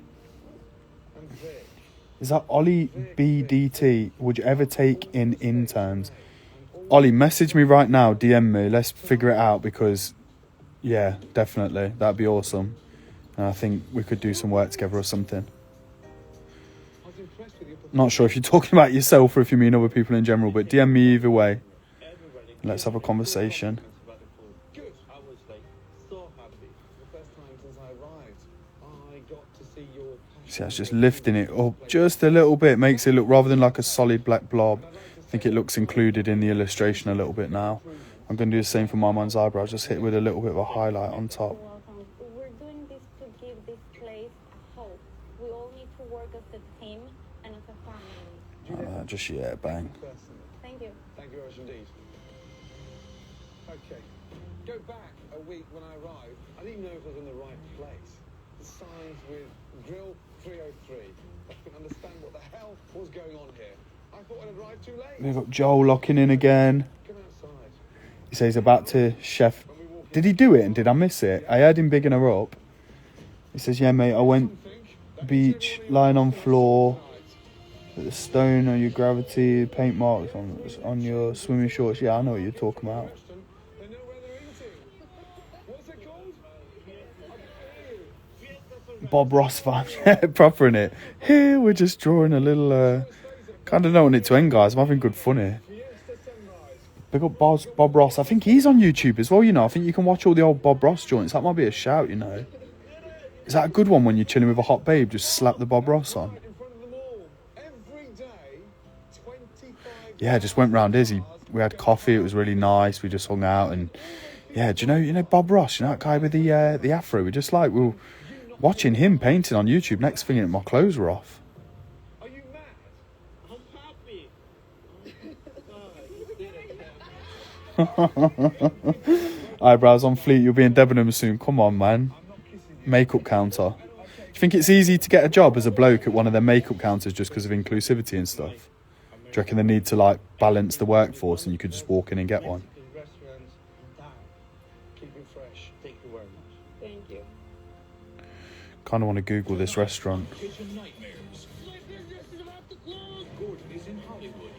And Vic. Is that Ollie BDT? Would you ever take in interns? Ollie, message me right now, DM me. Let's figure it out because, yeah, definitely. That'd be awesome. And I think we could do some work together or something. I was impressed with your performance. Not sure if you're talking about yourself or if you mean other people in general, but DM me either way. Everybody. Let's have a conversation. About the food. Good. I was like so happy. The first time since I arrived, I got to see your passion. See, that's just lifting it up just a little bit. Makes it look, rather than like a solid black blob, I think it looks included in the illustration a little bit now. I'm going to do the same for my man's eyebrows. Just hit it with a little bit of a highlight on top. You're welcome. We're doing this to give this place a hope. We all need to work as a team and as a family. Just, yeah, bang. Personally. Thank you. Thank you very much indeed. Okay. Go back a week when I arrived. I didn't even know if I was in the right place. The signs with Grill 303. I couldn't understand what the hell was going on here. I thought I'd arrived too late. We've got Joel locking in again. Come outside. He says he's about to chef. Did he do it and did I miss it? I heard him bigging her up. He says, yeah, mate, I went beach, lying on floor, the stone on your gravity, paint marks on your swimming shorts. Yeah, I know what you're talking about. They know where they're eating. What's it called? Bob Ross vibe, proper in it. Here we're just drawing a little. Kind of don't want it to end, guys. I'm having good fun here. Big up Bob Ross. I think he's on YouTube as well. You know, I think you can watch all the old Bob Ross joints. That might be a shout. You know, is that a good one when you're chilling with a hot babe? Just slap the Bob Ross on. In front of them all. Every day, 25. Yeah, just went round his. We had coffee. It was really nice. We just hung out and yeah. Do you know Bob Ross? You know that guy with the afro? We were watching him painting on YouTube. Next thing, my clothes were off. Are you mad? I'm happy. Eyebrows on fleek. You'll be in Debenham soon. Come on, man. Makeup counter. Do you think it's easy to get a job as a bloke at one of their makeup counters just because of inclusivity and stuff? Do you reckon they need to like balance the workforce and you could just walk in and get one? Restaurants in town. Keep it fresh. Thank you very much. Thank you. Kind of want to Google this restaurant. Kitchen nightmares. My business is about to close. Gordon is in Hollywood.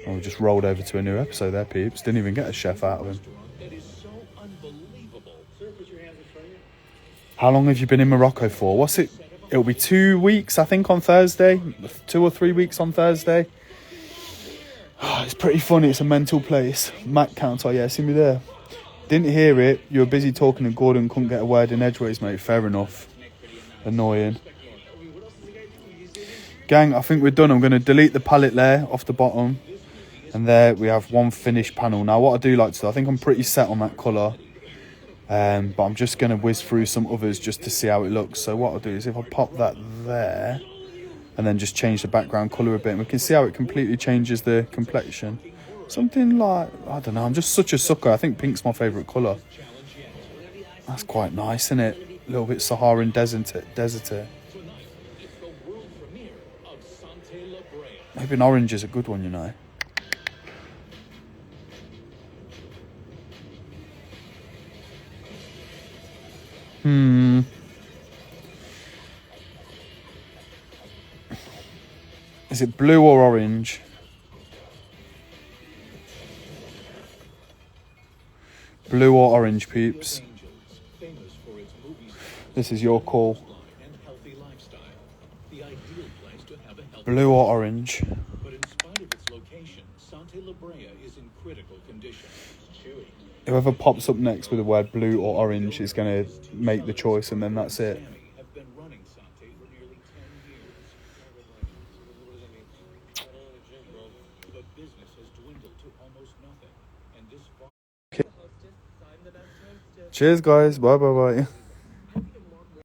Oh, we just rolled over to a new episode there, peeps. Didn't even get a chef out of him. That is so unbelievable. Sir, put your hands in front of you. How long have you been in Morocco for? What's it? It'll be 2 weeks, I think, on Thursday. 2 or 3 weeks on Thursday. Oh, it's pretty funny. It's a mental place. Mac counter, yeah, see me there. Didn't hear it. You were busy talking to Gordon, couldn't get a word in edgeways, mate. Fair enough. Annoying. Gang, I think we're done. I'm going to delete the palette layer off the bottom. And there we have one finished panel. Now, what I do like to do, I think I'm pretty set on that colour. But I'm just going to whiz through some others just to see how it looks. So what I'll do is if I pop that there and then just change the background colour a bit, and we can see how it completely changes the complexion. Something like, I don't know, I'm just such a sucker. I think pink's my favourite colour. That's quite nice, isn't it? A little bit Saharan desert. Maybe an orange is a good one, you know. Is it blue or orange? Blue or orange, peeps? This is your call. Blue or orange? But in spite of its location, Sante La Brea is in critical condition. Chewy. Whoever pops up next with the word blue or orange is going to make the choice, and then that's it. Have been running Sante for nearly 10 years. But business has dwindled to almost nothing, and this Cheers, guys. Bye.